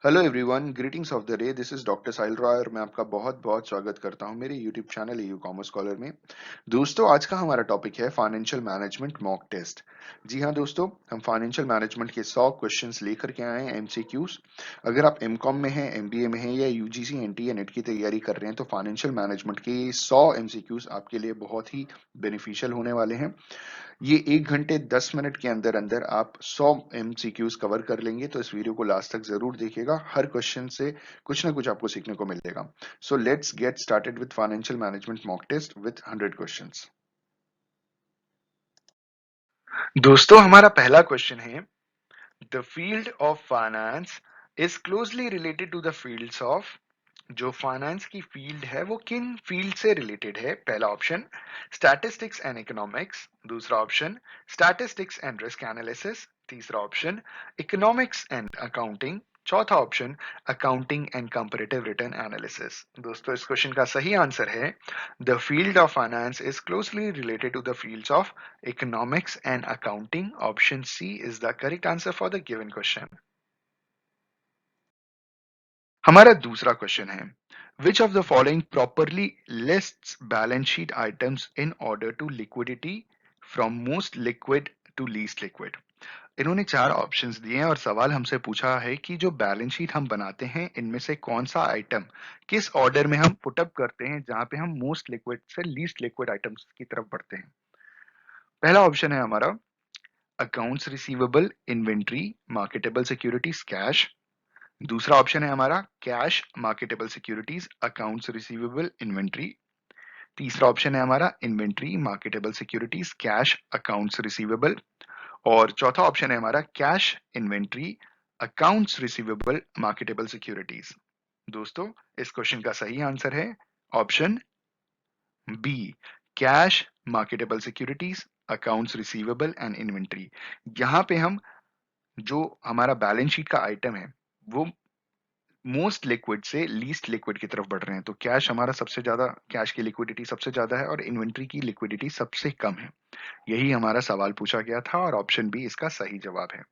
Hello everyone, greetings of the day. This is doctor Sahil Roy और मैं आपका बहुत बहुत स्वागत करता हूं मेरे YouTube channel U Commerce Scholar में। दोस्तों, आज का हमारा टॉपिक है फाइनेंशियल मैनेजमेंट मॉक टेस्ट। जी हाँ दोस्तों, हम फाइनेंशियल मैनेजमेंट के 100 क्वेश्चंस लेकर के आए हैं, एमसीक्यूज। अगर आप एमकॉम में हैं, एमबीए में हैं या यूजीसी एनटीए नेट की तैयारी कर रहे हैं तो फाइनेंशियल मैनेजमेंट के 100 एमसीक्यूज आपके लिए बहुत ही बेनिफिशियल होने वाले हैं। ये 1 घंटे 10 मिनट के अंदर अंदर आप 100 एमसीक्यूज कवर कर लेंगे, तो इस वीडियो को लास्ट तक जरूर देखिएगा। हर क्वेश्चन से कुछ ना कुछ आपको सीखने को मिलेगा। So let's get started with financial management mock test with 100 questions. दोस्तों, हमारा पहला क्वेश्चन है, the field of finance is closely related to the fields of. जो फाइनेंस की फील्ड है वो किन फील्ड से रिलेटेड है? पहला ऑप्शन स्टैटिस्टिक्स एंड इकोनॉमिक्स, दूसरा option statistics and risk analysis, तीसरा ऑप्शन इकोनॉमिक्स एंड अकाउंटिंग, चौथा option accounting and comparative return analysis. दोस्तों, इस क्वेश्चन का सही आंसर है the field of finance is closely related to the fields of economics and accounting. Option C is the correct answer for the given question. हमारा दूसरा question है, which of the following properly lists balance sheet items in order to liquidity from most liquid to least liquid. इन्होंने चार options दिए हैं और सवाल हमसे पूछा है कि जो बैलेंस शीट हम बनाते हैं इनमें से कौन सा आइटम किस ऑर्डर में हम पुटअप करते हैं जहां पे हम मोस्ट लिक्विड से लीस्ट लिक्विड आइटम्स की तरफ बढ़ते हैं। पहला ऑप्शन है हमारा accounts receivable, inventory, marketable securities, cash. दूसरा ऑप्शन है हमारा cash, marketable securities, accounts receivable, inventory. तीसरा ऑप्शन है हमारा inventory, marketable securities, cash, accounts receivable. और चौथा ऑप्शन है हमारा cash, inventory, accounts receivable, marketable securities. दोस्तों, इस क्वेश्चन का सही आंसर है option B, cash, marketable securities, accounts receivable and inventory. यहां पे हम जो हमारा बैलेंस शीट का आइटम है वो मोस्ट लिक्विड से लीस्ट लिक्विड की तरफ बढ़ रहे हैं। तो कैश हमारा सबसे ज्यादा, कैश की लिक्विडिटी सबसे ज्यादा है और इन्वेंट्री की लिक्विडिटी सबसे कम है। यही हमारा सवाल पूछा गया था और ऑप्शन बी इसका सही जवाब है।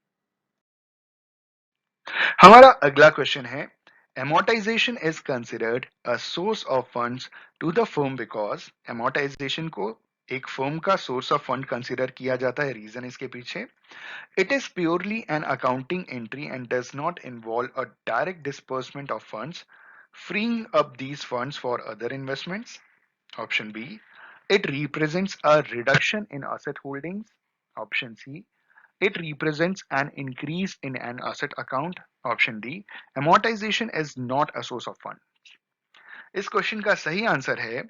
हमारा अगला क्वेश्चन है, amortization is considered a source of funds to the firm because amortization को एक फर्म का सोर्स ऑफ फंड कंसिडर किया जाता है। रीजन इसके पीछे, it is purely an accounting entry and does not involve a direct disbursement of funds, freeing up these funds for other investments. Option B, it represents a reduction in asset holdings. Option C, it represents an increase in an asset account. Option D, amortization is not a source of fund. इस question का सही answer है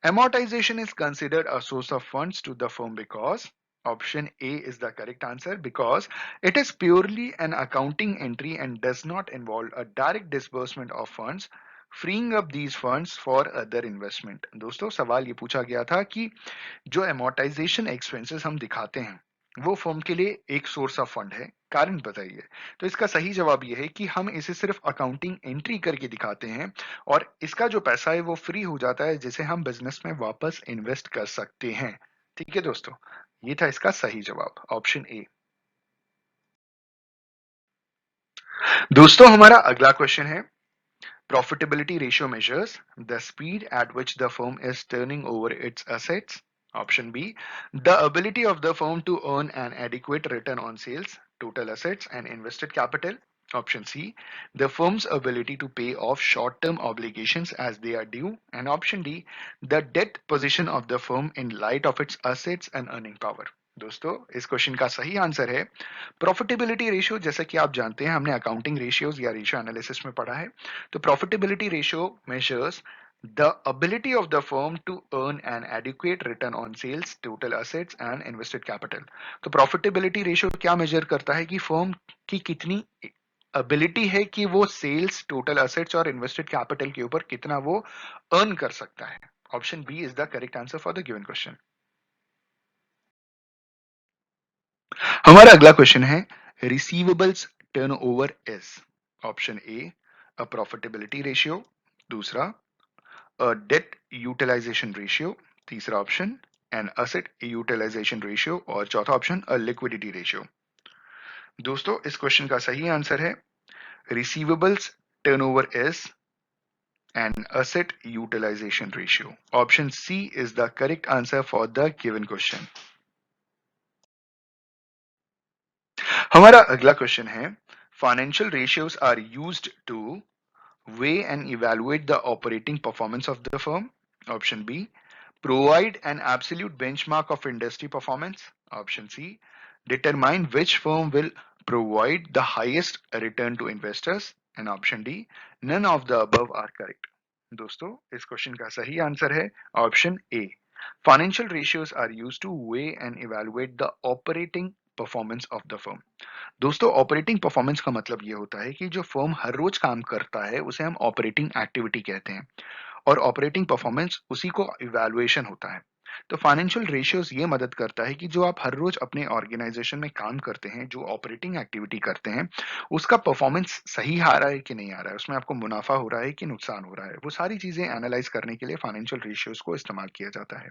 amortization is considered a source of funds to the firm because option A is the correct answer, because it is purely an accounting entry and does not involve a direct disbursement of funds, freeing up these funds for other investment। दोस्तों, सवाल ये पूछा गया था कि जो amortization expenses हम दिखाते हैं वो फर्म के लिए एक सोर्स ऑफ फंड है, कारण बताइए। तो इसका सही जवाब ये है कि हम इसे सिर्फ अकाउंटिंग एंट्री करके दिखाते हैं और इसका जो पैसा है वो फ्री हो जाता है जिसे हम बिजनेस में वापस इन्वेस्ट कर सकते हैं। ठीक है दोस्तों, ये था इसका सही जवाब, ऑप्शन ए। दोस्तों, हमारा अगला क्वेश्चन है, profitability ratio measures the speed at which the firm is turning over its assets. Option B, the ability of the firm to earn an adequate return on sales, total assets, and invested capital. Option C, the firm's ability to pay off short-term obligations as they are due. And option D, the debt position of the firm in light of its assets and earning power. दोस्तों, इस question का सही answer है profitability ratio. जैसा कि आप जानते हैं, हमने अकाउंटिंग रेशियोज या रेशियो एनालिसिस में पढ़ा है। तो profitability ratio measures the ability of the firm to earn an adequate return on sales, total assets and invested capital। तो प्रॉफिटेबिलिटी रेशियो क्या मेजर करता है कि फर्म की कितनी एबिलिटी है कि वो सेल्स, टोटल असेट्स और इन्वेस्टेड कैपिटल के ऊपर कितना वो अर्न कर सकता है। Option B is the correct answer for the given question. हमारा अगला क्वेश्चन है, receivables turnover is. Option A, a profitability ratio. दूसरा, a debt utilization ratio। तीसरा option, an asset utilization ratio। और चौथा ऑप्शन, a liquidity ratio। दोस्तों, इस question का सही आंसर है receivables turnover is, and asset utilization ratio. Option C is the correct answer for the given question. हमारा अगला क्वेश्चन है, financial ratios are used to weigh and evaluate the operating performance of the firm. Option B, provide an absolute benchmark of industry performance. Option C, determine which firm will provide the highest return to investors. And option D, none of the above are correct. दोस्तों इस question का सही answer है option A. Financial ratios are used to weigh and evaluate the operating performance of the firm. दोस्तों operating performance का मतलब ये होता है कि जो फर्म हर रोज काम करता है उसे हम ऑपरेटिंग एक्टिविटी कहते हैं, और ऑपरेटिंग परफॉर्मेंस उसी को इवैल्यूएशन होता है. तो फाइनेंशियल रेशियोज ये मदद करता है कि जो आप हर रोज अपने ऑर्गेनाइजेशन में काम करते हैं, जो ऑपरेटिंग एक्टिविटी करते हैं, उसका परफॉर्मेंस सही आ रहा है कि नहीं आ रहा है, उसमें आपको मुनाफा हो रहा है कि नुकसान हो रहा है, वो सारी चीजें एनालाइज करने के लिए फाइनेंशियल रेशियोज को इस्तेमाल किया जाता है.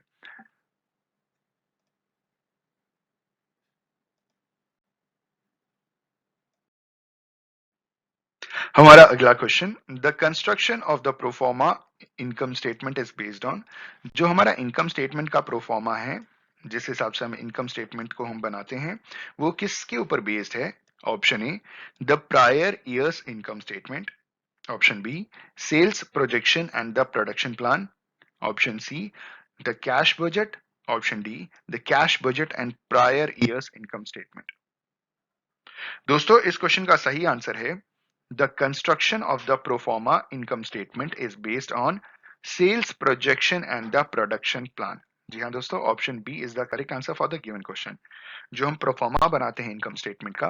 हमारा अगला question, the construction of the proforma income statement is based on. जो हमारा इनकम स्टेटमेंट का प्रोफॉर्मा है, जिस हिसाब से हम इनकम स्टेटमेंट को हम बनाते हैं, वो किसके ऊपर बेस्ड है? Option A, the prior years income statement. Option B, sales projection and the production plan. Option C, the cash budget. Option D, the cash budget and prior years income statement. दोस्तों इस question का सही answer है, the construction of the proforma income statement is based on sales projection and the production plan. जी हाँ दोस्तों, option B is the correct answer for the given question. जो हम प्रोफॉर्मा बनाते हैं इनकम स्टेटमेंट का,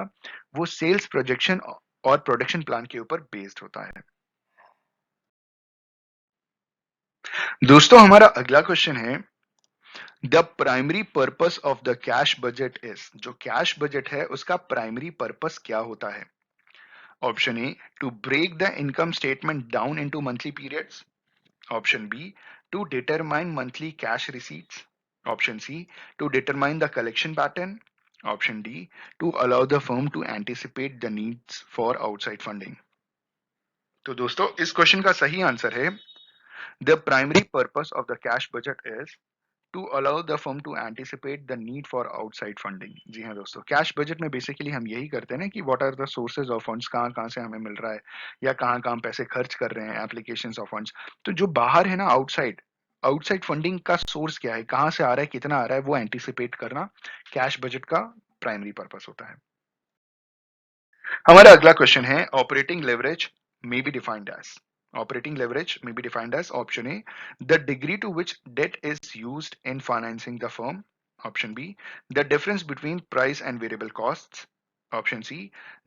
वो सेल्स प्रोजेक्शन और प्रोडक्शन प्लान के ऊपर बेस्ड होता है. दोस्तों हमारा अगला क्वेश्चन है, the primary purpose of the cash budget is. जो कैश बजट है उसका प्राइमरी पर्पस क्या होता है? Option A, to break the income statement down into monthly periods. Option B, to determine monthly cash receipts. Option C, to determine the collection pattern. Option D, to allow the firm to anticipate the needs for outside funding. तो दोस्तों इस question का सही answer है, the primary purpose of the cash budget is to allow the firm to anticipate the need for outside funding. जी हाँ दोस्तों, cash budget में बेसिकली हम यही करते हैं ना कि what are the sources of funds, कहाँ कहाँ से हमें मिल रहा है या कहाँ कहाँ पैसे खर्च कर रहे हैं, एप्लीकेशन ऑफ फंड्स. तो जो बाहर है ना, आउटसाइड आउटसाइड फंडिंग का सोर्स क्या है, कहाँ से आ रहा है, कितना आ रहा है, वो एंटिसिपेट करना कैश बजट का प्राइमरी पर्पस होता है. हमारा अगला क्वेश्चन है, operating leverage may be defined as. Operating leverage may be defined as option A, the degree to which debt is used in financing the firm. Option B, the difference between price and variable costs. Option C,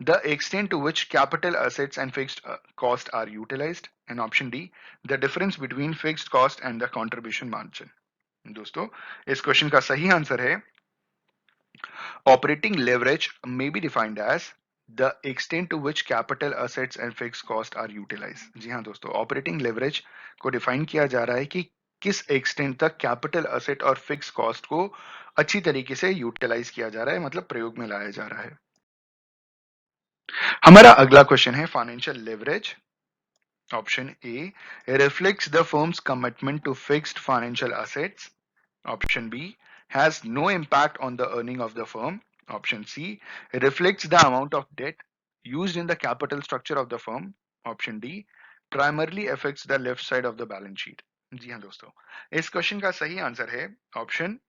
the extent to which capital assets and fixed cost are utilized. And option D, the difference between fixed cost and the contribution margin. दोस्तों इस question का सही answer है, operating leverage may be defined as the extent to which capital assets and fixed cost are utilized. जी हाँ दोस्तों, operating leverage को define किया जा रहा है कि किस एक्सटेंट तक कैपिटल असेट और फिक्स कॉस्ट को अच्छी तरीके से यूटिलाइज किया जा रहा है, मतलब प्रयोग में लाया जा रहा है. हमारा अगला क्वेश्चन है, financial leverage. Option A reflects the firm's commitment to fixed financial assets. Option B has no impact on the earning of the firm. Option C reflects the amount of debt used in the capital structure of the firm. Option D primarily affects the left side of the balance sheet. जी हाँ दोस्तों, इस question का सही answer है option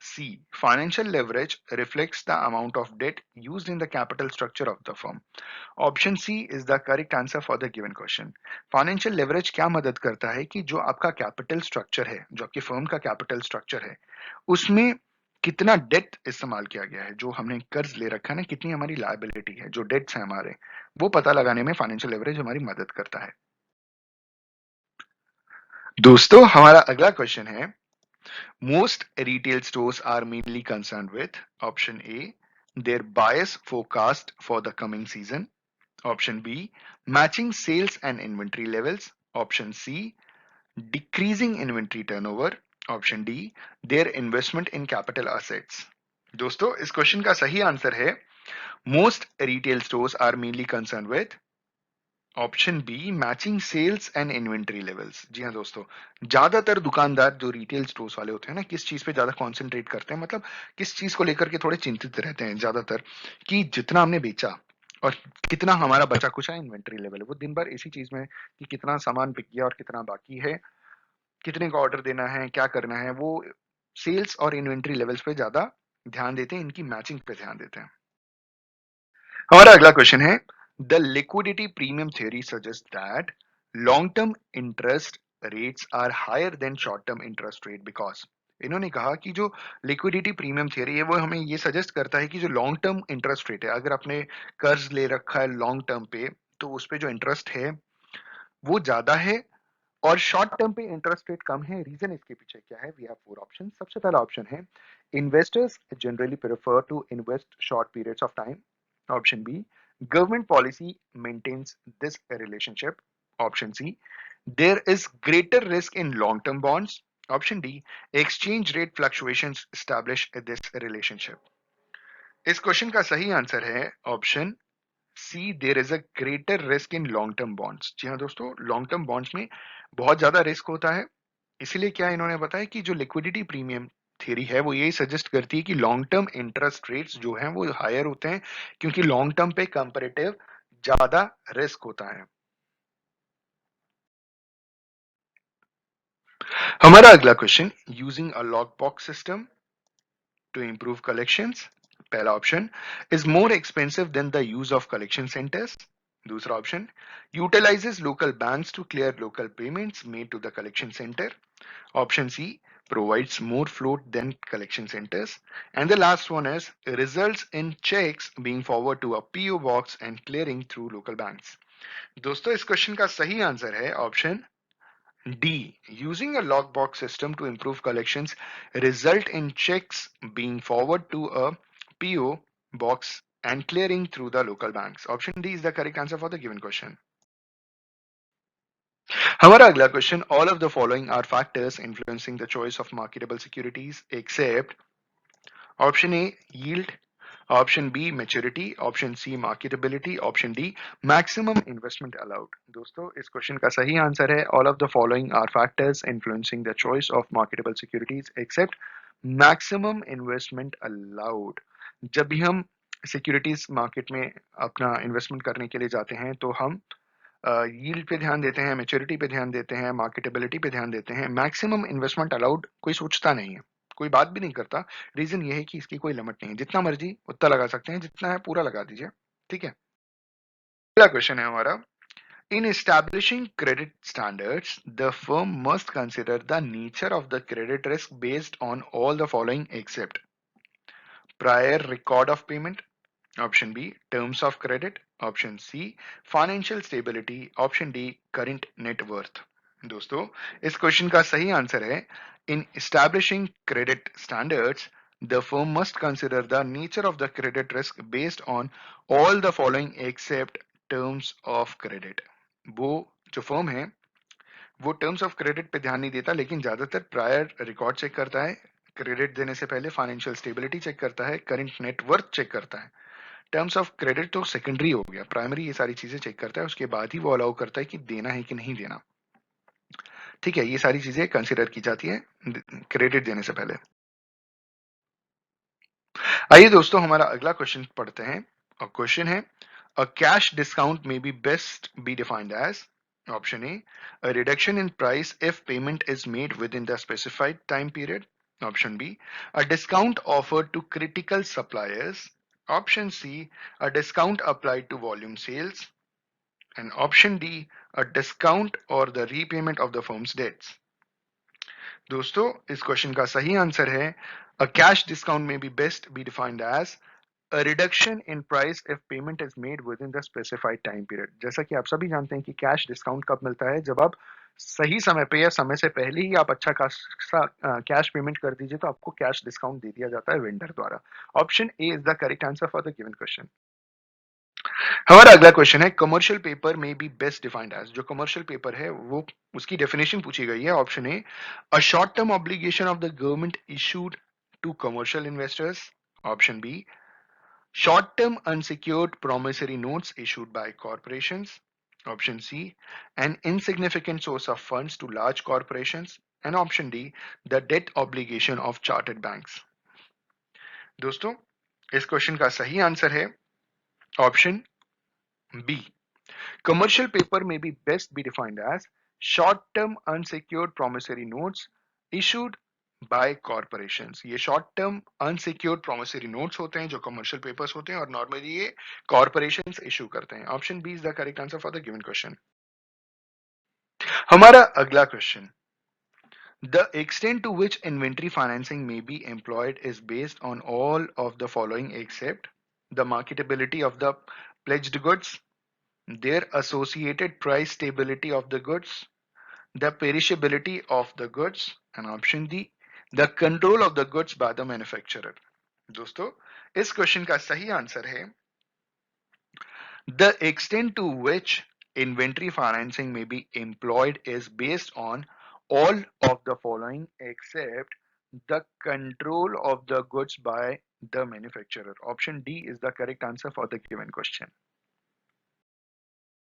C, financial leverage reflects the amount of debt used in the capital structure of the firm. Option C is the correct answer for the given question. Financial leverage क्या मदद करता है कि जो आपका कैपिटल स्ट्रक्चर है, जो आपकी फर्म का कैपिटल स्ट्रक्चर है, उसमें कितना डेट इस्तेमाल किया गया है, जो हमने कर्ज ले रखा है ना, कितनी हमारी लायबिलिटी है, जो डेट्स है हमारे, वो पता लगाने में फाइनेंशियल लेवरेज हमारी मदद करता है. दोस्तों हमारा अगला क्वेश्चन है, most retail stores are mainly concern with. Option A, their bias forecast for the coming season. Option B, matching sales and inventory levels. Option C, decreasing inventory turnover. Option D, their investment in capital assets. दोस्तों इस question का सही answer है, most retail stores are mainly concerned with option B matching sales and inventory levels. जी हाँ दोस्तों, ज्यादातर दुकानदार जो रिटेल स्टोर्स वाले होते हैं ना, किस चीज पे ज्यादा कॉन्सेंट्रेट करते हैं, मतलब किस चीज को लेकर के थोड़े चिंतित रहते हैं ज्यादातर, कि जितना हमने बेचा और कितना हमारा बचा कुछ है, इन्वेंटरी लेवल। वो दिन भर इसी चीज में कि कितना सामान बिक गया और कितना बाकी है, कितने का ऑर्डर देना है, क्या करना है, वो सेल्स और इन्वेंटरी लेवल्स पे ज्यादा ध्यान देते हैं, इनकी मैचिंग पे ध्यान देते हैं। हमारा अगला क्वेश्चन है, the liquidity premium theory suggest that long term interest rates are higher than short term interest rate because. इन्होंने कहा कि जो लिक्विडिटी प्रीमियम थ्योरी है वो हमें ये सजेस्ट करता है कि जो लॉन्ग टर्म इंटरेस्ट रेट है, अगर आपने कर्ज ले रखा है लॉन्ग टर्म पे, तो उस पे जो इंटरेस्ट है वो ज्यादा है और शॉर्ट टर्म पे इंटरेस्ट रेट कम है। रीजन इसके पीछे क्या है? We have four option. सबसे पहला ऑप्शन है, investors generally prefer to invest short periods of time. Option B, government policy maintains this relationship. Option C, there is greater risk in long term bonds. Option D, exchange rate fluctuations establish this relationship. इस question का सही answer है option C, there is a greater risk in long term bonds. जी हाँ दोस्तों, long term bonds में बहुत ज्यादा रिस्क होता है। इसीलिए क्या इन्होंने बताया कि जो लिक्विडिटी प्रीमियम थ्योरी है वो यही सजेस्ट करती है कि लॉन्ग टर्म इंटरेस्ट रेट्स जो हैं वो हायर होते हैं, क्योंकि लॉन्ग टर्म पे कंपैरेटिव ज्यादा रिस्क होता है। हमारा अगला question, using a lock box system to improve collections, पहला option, is more expensive than the use of collection centers। दूसरा option, utilizes local banks to clear local payments made to the collection center। Option C, provides more float than collection centers। And the last one is results in checks being forwarded to a PO box and clearing through local banks। दोस्तों इस question का सही answer है option D. Using a lockbox system to improve collections result in checks being forwarded to a PO box and clearing through the local banks. Option D is the correct answer for the given question. हमारा अगला question, all of the following are factors influencing the choice of marketable securities except option A, yield, option B maturity, option C marketability, option D maximum investment allowed. दोस्तों इस question का सही answer है, all of the following are factors influencing the choice of marketable securities except maximum investment allowed. जब भी हम securities market में अपना इन्वेस्टमेंट करने के लिए जाते हैं तो हम यील्ड पे ध्यान देते हैं, मैच्योरिटी पे ध्यान देते हैं, मार्केटेबिलिटी पे ध्यान देते हैं। मैक्सिमम इन्वेस्टमेंट अलाउड कोई सोचता नहीं है, कोई बात भी नहीं करता। रीजन ये है कि इसकी कोई लिमिट नहीं है, जितना मर्जी उतना लगा सकते हैं, जितना है पूरा लगा दीजिए। ठीक है, अगला क्वेश्चन है हमारा, in establishing credit standards the firm must consider the nature of the credit risk based on all the following except prior record of payment, option B terms of credit, option C financial stability, option D current net worth. दोस्तों इस question का सही answer है, in establishing credit standards the firm must consider the nature of the credit risk based on all the following except terms of credit. वो जो firm है वो terms of credit पे ध्यान नहीं देता, लेकिन ज्यादातर प्रायर रिकॉर्ड चेक करता है, क्रेडिट देने से पहले फाइनेंशियल स्टेबिलिटी चेक करता है, करंट नेटवर्थ चेक करता है। टर्म्स ऑफ क्रेडिट तो सेकेंडरी हो गया, प्राइमरी ये सारी चीजें चेक करता है, उसके बाद ही वो अलाउ करता है कि देना है कि नहीं देना। ठीक है, ये सारी चीजें कंसिडर की जाती है क्रेडिट देने से पहले। आइए दोस्तों हमारा अगला क्वेश्चन पढ़ते हैं, और क्वेश्चन है, a cash discount may be best be defined as, option A, a reduction in price if payment is made within the specified time period, option b, a discount offered to critical suppliers, option c, a discount applied to volume sales, and option D, a discount or the repayment of the firm's debts। दोस्तों इस question का सही answer है, a cash discount may be best be defined as a reduction in price if payment is made within the specified time period। जैसा कि आप सभी जानते हैं कि कैश डिस्काउंट कब मिलता है, जब आप सही समय पे या समय से पहले ही आप अच्छा खासा कैश पेमेंट कर दीजिए तो आपको कैश डिस्काउंट दे दिया जाता है वेंडर द्वारा। Option A is the correct answer for the given question. हमारा अगला क्वेश्चन है, commercial paper may be best defined as. जो कमर्शियल पेपर है वो उसकी डेफिनेशन पूछी गई है। Option A, a short term obligation of the government issued to commercial investors, option B short term unsecured promissory notes issued by corporations, Option C, an insignificant source of funds to large corporations. And option D, the debt obligation of chartered banks. दोस्तों, इस question का सही answer है option B. Commercial paper may be best be defined as short-term unsecured promissory notes issued by corporations. ये short term unsecured promissory notes होते हैं जो commercial papers होते हैं और normally ये corporations issue करते हैं. Option B is the correct answer for the given question. हमारा अगला question. The extent to which inventory financing may be employed is based on all of the following except the marketability of the pledged goods, their associated price stability of the goods, the perishability of the goods, and option D, the control of the goods by the manufacturer. दोस्तों, इस question का सही answer है the extent to which inventory financing may be employed is based on all of the following except the control of the goods by the manufacturer. Option D is the correct answer for the given question.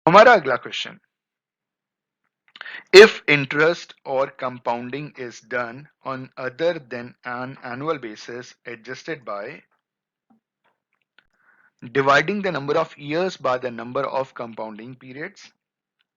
हमारा अगला question. If interest or compounding is done on other than an annual basis adjusted by dividing the number of years by the number of compounding periods.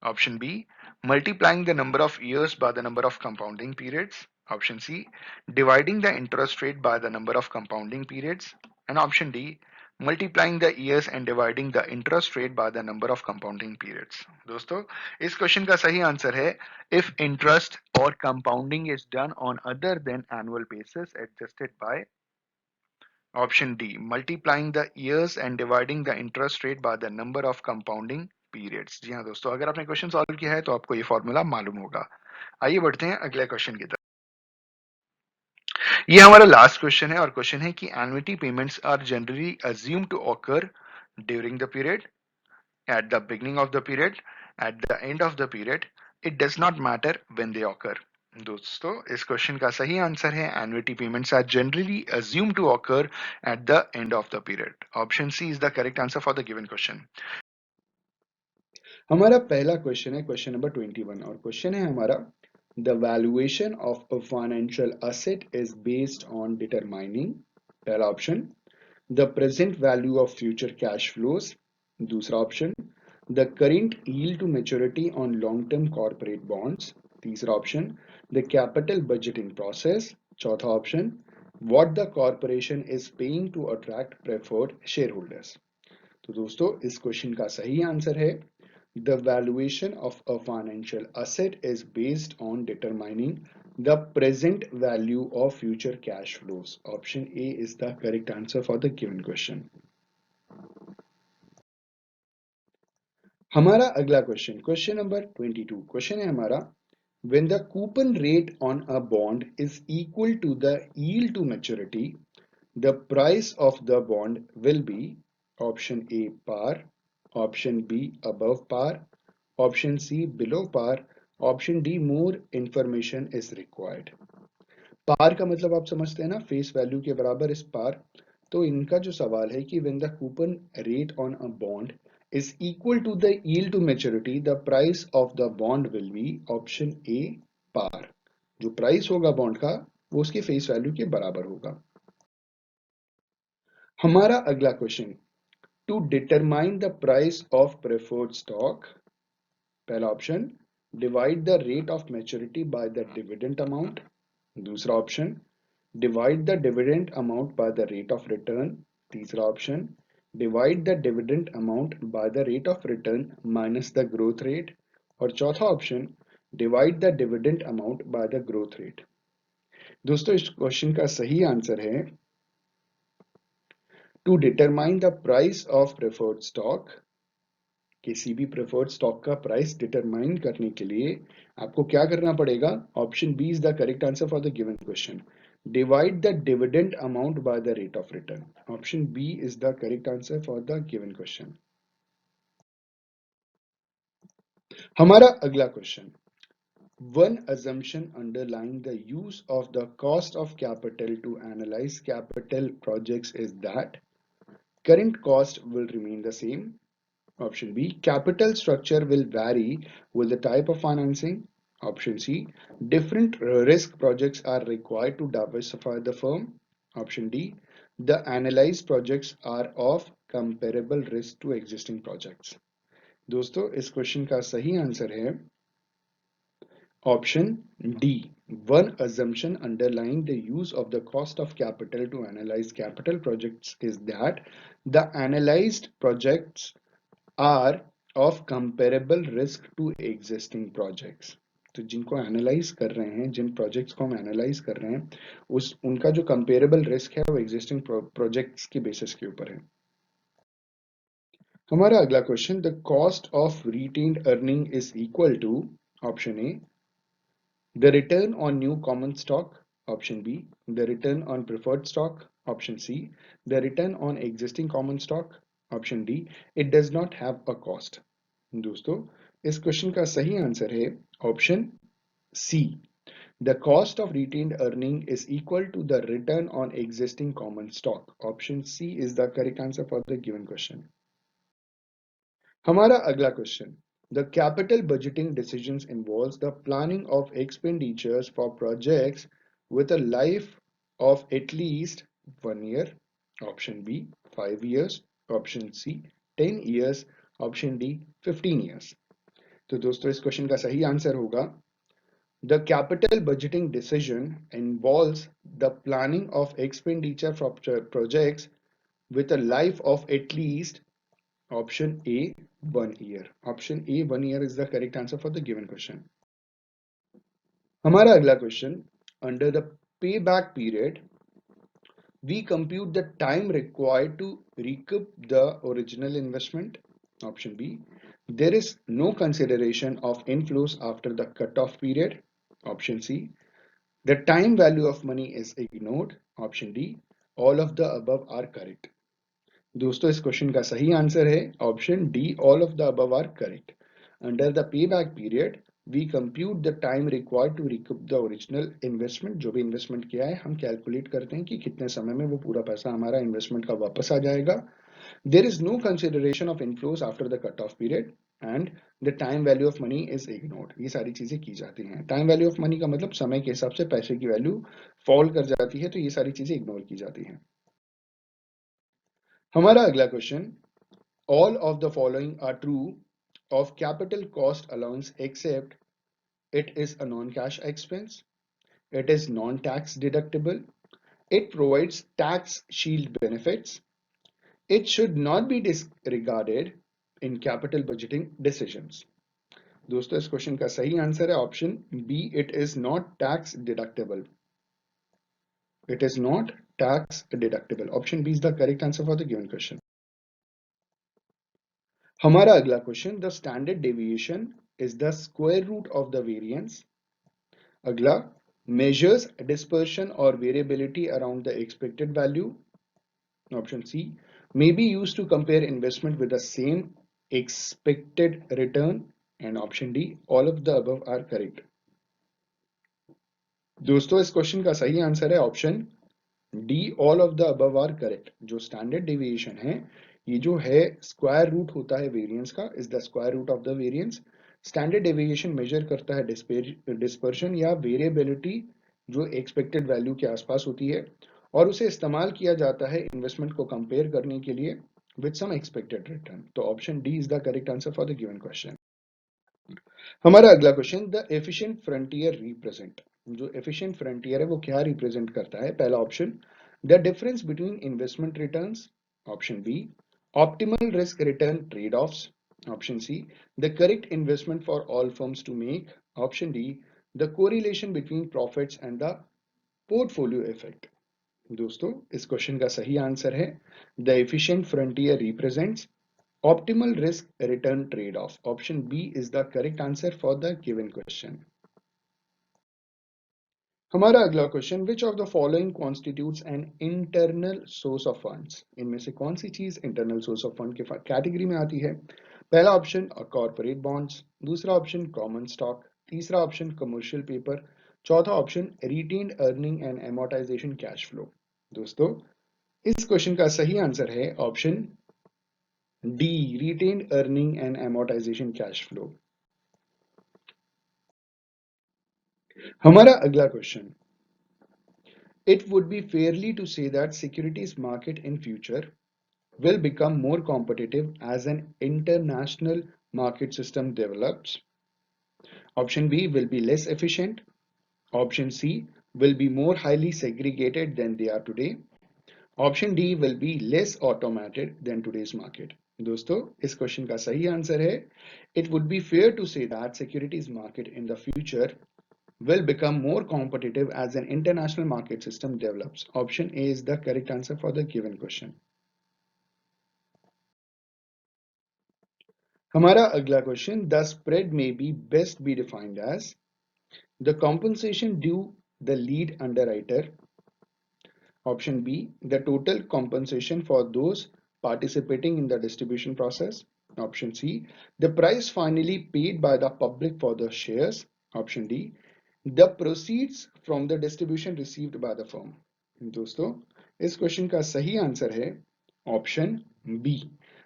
Option B, multiplying the number of years by the number of compounding periods. Option C, dividing the interest rate by the number of compounding periods. And option D, multiplying the years and dividing the interest rate by the number of compounding periods. दोस्तों, इस question का सही answer है if interest or compounding is done on other than annual basis adjusted by option D, multiplying the years and dividing the interest rate by the number of compounding periods. जी हाँ दोस्तों, अगर आपने question solve किया है तो आपको ये formula मालूम होगा. आइए बढ़ते हैं अगले क्वेश्चन की तरफ. ये हमारा लास्ट क्वेश्चन है और क्वेश्चन है कि annuity payments are generally assume to occur during the period, at the beginning of the period, at the end of the period, it does not matter when they occur. दोस्तों, इस question का सही answer है annuity payments are generally assume to occur at the end of the period. Option C is the correct answer for the given question. हमारा पहला question है question number 21 और question है हमारा the valuation of a financial asset is based on determining. पहला option the present value of future cash flows. दूसरा option the current yield to maturity on long-term corporate bonds. तीसरा option the capital budgeting process. चौथा option what the corporation is paying to attract preferred shareholders. तो दोस्तों, इस question का सही answer है the valuation of a financial asset is based on determining the present value of future cash flows. Option A is the correct answer for the given question. हमारा अगला question question number 22 question है हमारा when the coupon rate on a bond is equal to the yield to maturity, the price of the bond will be option A par, option B above par, option C below par, option D more information is required. पार का मतलब आप समझते हैं ना, face value के बराबर इस पार. तो इनका जो सवाल है कि when the coupon rate on a bond is equal to the yield to maturity the price of the bond will be option A par. जो प्राइस होगा बॉन्ड का वो उसके फेस वैल्यू के बराबर होगा. हमारा अगला question to determine the price of preferred stock. पहला option divide the rate of maturity by the dividend amount. दूसरा option divide the dividend amount by the rate of return. तीसरा option divide the dividend amount by the rate of return minus the growth rate. और चौथा option divide the dividend amount by the growth rate. दोस्तों, इस question का सही answer है to determine the price of preferred stock. किसी भी preferred stock का प्राइस डिटरमाइन करने के लिए आपको क्या करना पड़ेगा. Option B is the correct answer for the given question. Divide the dividend amount by the rate of return. Option B is the correct answer for the given question. हमारा अगला question one assumption underlying the use of the cost of capital to analyze capital projects is that current cost will remain the same. Option B, capital structure will vary with the type of financing. Option C, different risk projects are required to diversify the firm. Option D, the analyzed projects are of comparable risk to existing projects. दोस्तों इस question का सही answer है option D. One assumption underlying the use of the cost of capital to analyze capital projects is that the analyzed projects are of comparable risk to existing projects. तो जिनको analyse कर रहे हैं, जिन projects को हम analyse कर रहे हैं, उस उनका जो कंपेरेबल रिस्क है वो एग्जिस्टिंग प्रोजेक्ट्स की बेसिस के ऊपर है. हमारा अगला question, the cost of retained earning is equal to option A the return on new common stock, option B, the return on preferred stock, option C, the return on existing common stock, option D, it does not have a cost. दोस्तों इस question का सही answer है option C. The cost of retained earning is equal to the return on existing common stock. Option C is the correct answer for the given question. हमारा अगला question, the capital budgeting decisions involves the planning of expenditures for projects with a life of at least 1 year. Option B, 5 years. Option C, 10 years. Option D, 15 years. तो दोस्तों इस question का सही answer होगा the capital budgeting decision involves the planning of expenditure for projects with a life of at least option A, 1 year. Option A, 1 year is the correct answer for the given question. हमारा अगला question, under the payback period we compute the time required to recoup the original investment. Option B, there is no consideration of inflows after the cutoff period. Option C, the time value of money is ignored. Option D, all of the above are correct. दोस्तों इस question का सही answer है option D, all of the above are correct. Under the pay back period we compute the time required to recoup the original investment. जो भी investment किया है हम कैलकुलेट करते हैं कि कितने समय में वो पूरा पैसा हमारा इन्वेस्टमेंट का वापस आ जाएगा. There is no consideration of inflows after the cut off period and the time value of money is ignored. ये सारी चीजें की जाती हैं. टाइम वैल्यू ऑफ मनी का मतलब समय के हिसाब से पैसे की वैल्यू फॉल कर जाती है, तो ये सारी चीजें इग्नोर की जाती हैं. हमारा अगला question, all of the following are true of capital cost allowance except it is a non-cash expense, it is non-tax deductible, it provides tax shield benefits, it should not be disregarded in capital budgeting decisions. दोस्तों इस question का सही answer है option B, it is not tax deductible. It is not tax deductible. Option B is the correct answer for the given question. हमारा अगला question, the standard deviation is the square root of the variance. अगला, measures dispersion or variability around the expected value. Option C, may be used to compare investment with the same expected return. And option D, all of the above are correct. दोस्तों इस question का सही answer है option D, all of the above are correct. जो standard deviation है, ये जो है स्क्वायर रूट होता है वेरिएंस का, is the square root of the variance. Standard deviation measure करता है डिस्पर्शन या वेरिएबिलिटी जो एक्सपेक्टेड वैल्यू के आसपास होती है, और उसे इस्तेमाल किया जाता है इन्वेस्टमेंट को कंपेयर करने के लिए विद सम एक्सपेक्टेड रिटर्न. तो option D is the correct answer for the given question. हमारा अगला question, the efficient frontier represent. जो एफिशिएंट फ्रंटियर है वो क्या रिप्रेजेंट करता है? पहला option, the difference between investment returns. Option B, optimal risk return trade offs. Option C, the correct investment for all firms to make. Option D, the correlation between profits and the portfolio effect. दोस्तों इस question का सही answer है the efficient frontier represents optimal risk return trade-off. Option B is the correct answer for the given question. हमारा अगला question, which of the following constitutes an internal source of funds? इनमें से कौन सी चीज internal source of fund के category में आती है? पहला ऑप्शन कॉर्पोरेट बॉन्ड्स, दूसरा ऑप्शन कॉमन स्टॉक, तीसरा ऑप्शन कमर्शियल पेपर, चौथा option retained earning and amortisation cash flow. दोस्तों इस क्वेश्चन का सही आंसर है option D. Retained earning and amortization cash flow. हमारा अगला question, it would be fairly to say that securities market in future will become more competitive as an international market system develops. Option B will be less efficient. Option C will be more highly segregated than they are today. Option D will be less automated than today's market. दोस्तों इस question का सही answer है it would be fair to say that securities market in the future will become more competitive as an international market system develops. Option A is the correct answer for the given question. हमारा अगला question, the spread may be best be defined as the compensation due the lead underwriter. Option B, the total compensation for those participating in the distribution process. Option C, the price finally paid by the public for the shares. Option D, the proceeds from the distribution received by the firm. दोस्तों इस question का सही answer है option B.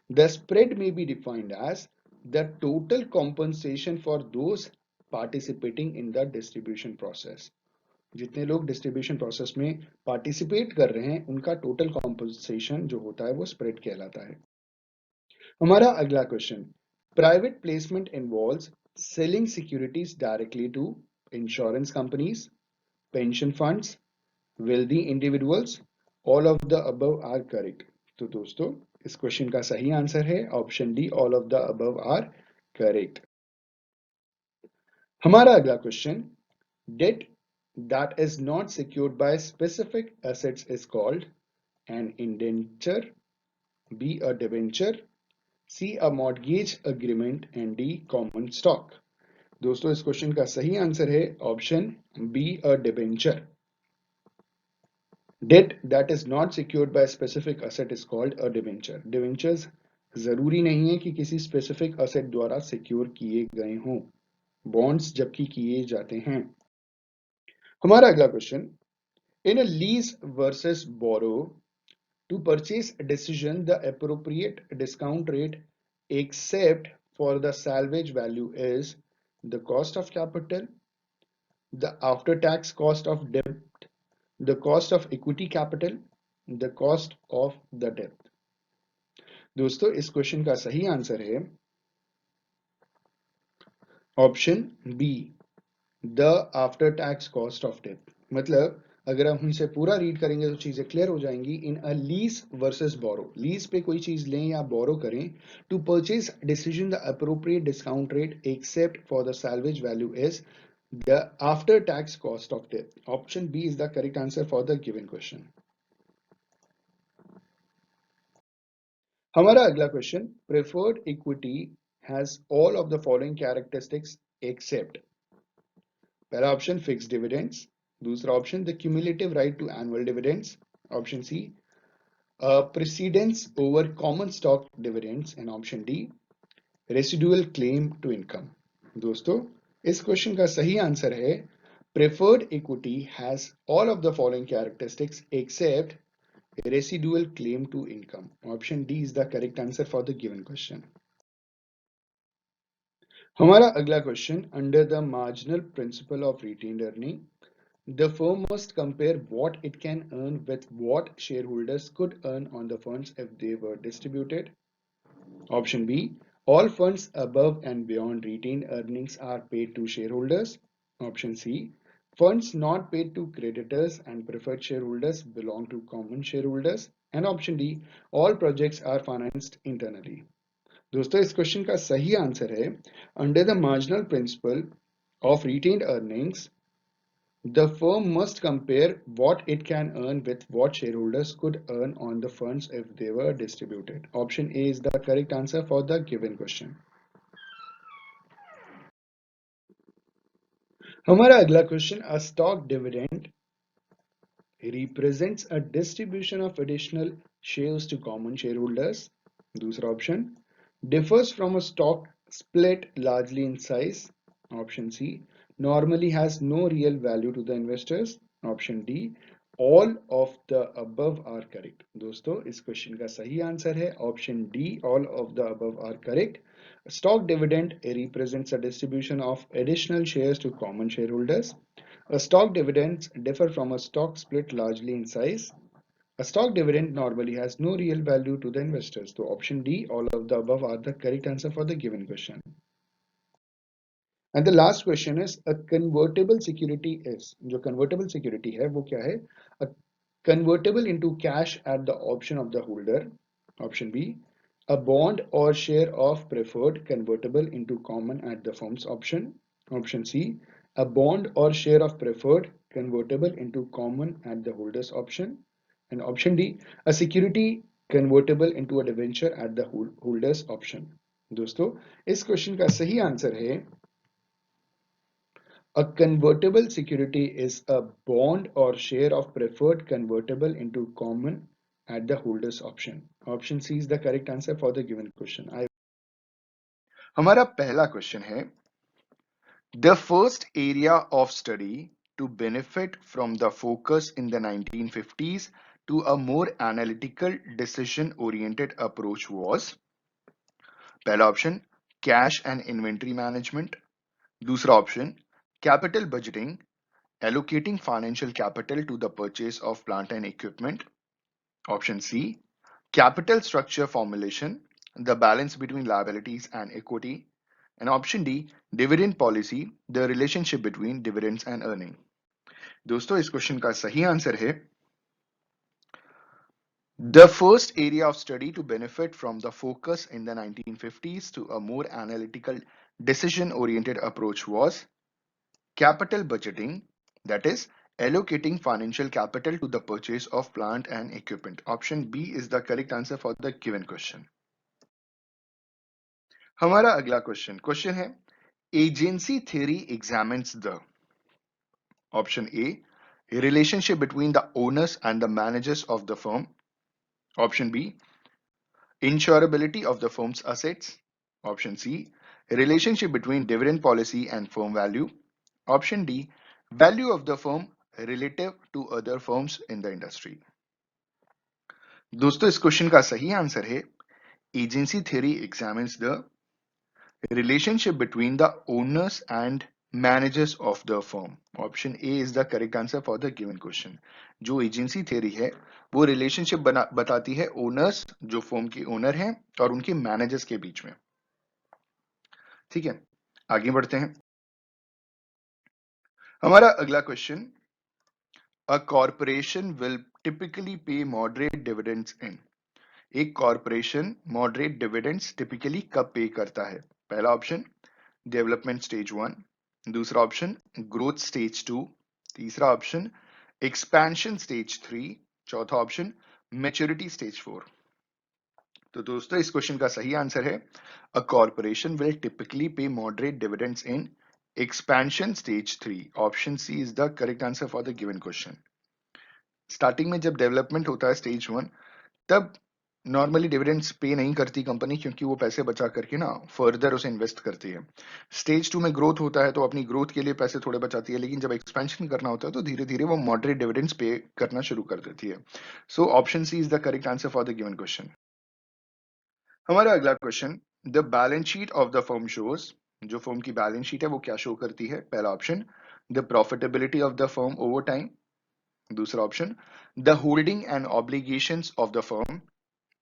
The spread may be defined as the total compensation for those participating in the distribution process. जितने लोग distribution process में participate कर रहे हैं उनका टोटल कॉम्पनसेशन जो होता है वो स्प्रेड कहलाता है. हमारा अगला question, private placement involves selling securities directly to insurance companies, pension funds, wealthy individuals, all of the above are correct. तो दोस्तों इस क्वेश्चन का सही आंसर है option D, all of the above are correct. हमारा अगला question, debt that is not secured by specific assets is called an indenture, B a debenture, C a mortgage agreement and D common stock. दोस्तों इस question का सही answer है option B a debenture. Debt that is not secured by specific asset is called a debenture. Debentures जरूरी नहीं है कि किसी स्पेसिफिक असेट द्वारा सिक्योर किए गए हों, बॉन्ड्स जबकि किए जाते हैं. हमारा अगला question, in a lease versus borrow to purchase decision the appropriate discount rate except for the salvage value is the cost of capital, the after tax cost of debt, the cost of equity capital, the cost of the debt. दोस्तों इस question का सही answer है option B, the after tax cost of debt. मतलब अगर हम इसे पूरा रीड करेंगे तो चीजें क्लियर हो जाएंगी. In a lease versus borrow, lease पे कोई चीज लें या बोरो करें, to purchase decision the appropriate discount rate except for the salvage value is the after tax cost of debt. Option B is the correct answer for the given question. हमारा अगला question, preferred equity has all of the following characteristics except. पहला option fixed dividends, दूसरा option the cumulative right to annual dividends, option C precedence over common stock dividends, and option D residual claim to income. दोस्तों इस question का सही answer है preferred equity has all of the following characteristics except residual claim to income. Option D is the correct answer for the given question. हमारा अगला question, under the marginal principle of retained earning, the firm must compare what it can earn with what shareholders could earn on the funds if they were distributed. Option B, all funds above and beyond retained earnings are paid to shareholders. Option C, funds not paid to creditors and preferred shareholders belong to common shareholders. And option D, all projects are financed internally. दोस्तों इस question का सही answer है under the marginal principle of retained earnings the firm must compare what it can earn with what shareholders could earn on the funds if they were distributed. Option A is the correct answer for the given question. हमारा अगला question, a stock dividend represents a distribution of additional shares to common shareholders. दूसरा option, differs from a stock split largely in size. Option C, normally has no real value to the investors. Option D, all of the above are correct. दोस्तों इस question का सही answer है option D, all of the above are correct. Stock dividend represents a distribution of additional shares to common shareholders. A stock dividends differ from a stock split largely in size. A stock dividend normally has no real value to the investors. So option D, all of the above are the correct answer for the given question. And the last question is a convertible security is, जो convertible security है वो क्या है? A convertible into cash at the option of the holder. Option B, a bond or share of preferred convertible into common at the firm's option. Option C, a bond or share of preferred convertible into common at the holder's option. And option D, a security convertible into a debenture at the holder's option. दोस्तों इस question का सही answer है a convertible security is a bond or share of preferred convertible into common at the holder's option. Option C is the correct answer for the given question. हमारा पहला question है the first area of study to benefit from the focus in the 1950s to a more analytical decision oriented approach was पहला option cash and inventory management, दूसरा option capital budgeting allocating financial capital to the purchase of plant and equipment. Option C, capital structure formulation, the balance between liabilities and equity. And option D, dividend policy, the relationship between dividends and earning. दोस्तों इस question का सही answer है the first area of study to benefit from the focus in the 1950s to a more analytical decision oriented approach was capital budgeting, that is, allocating financial capital to the purchase of plant and equipment. Option B is the correct answer for the given question. हमारा अगला question है agency theory examines the option A, relationship between the owners and the managers of the firm. Option B, insurability of the firm's assets. Option C, relationship between dividend policy and firm value. Option D, value of the firm relative to other firms in the industry. दोस्तों इस question का सही answer है agency theory examines the relationship between the owners and managers of the firm. Option A is the correct answer for the given question. जो agency theory है वो relationship बताती है ओनर्स जो फर्म के ओनर हैं और उनके मैनेजर्स के बीच में. ठीक है, आगे बढ़ते हैं. हमारा अगला question a corporation will typically pay moderate dividends इन. एक कॉर्पोरेशन मॉडरेट डिविडेंड्स टिपिकली कब पे करता है? पहला ऑप्शन डेवलपमेंट स्टेज 1, दूसरा ऑप्शन ग्रोथ स्टेज 2, तीसरा ऑप्शन एक्सपेंशन स्टेज 3, चौथा ऑप्शन मैच्योरिटी स्टेज 4. तो दोस्तों इस क्वेश्चन का सही आंसर है a corporation will typically pay moderate dividends in expansion stage 3. Option C is the correct answer for the given question. Starting में जब डेवलपमेंट होता है स्टेज 1 तब नॉर्मली डिविडेंड्स पे नहीं करती कंपनी क्योंकि वो पैसे बचा करके ना फर्दर उसे इन्वेस्ट करती है. स्टेज 2 में ग्रोथ होता है तो अपनी ग्रोथ के लिए पैसे थोड़े बचाती है, लेकिन जब एक्सपेंशन करना होता है तो धीरे धीरे वो मॉडरेट डिविडेंड्स पे करना शुरू कर देती है. So option C is the correct answer for the given question. हमारा अगला question the balance sheet of the firm shows. जो फर्म की बैलेंस शीट है वो क्या शो करती है? पहला option the profitability of the firm over time, दूसरा option the holding and obligations of the firm,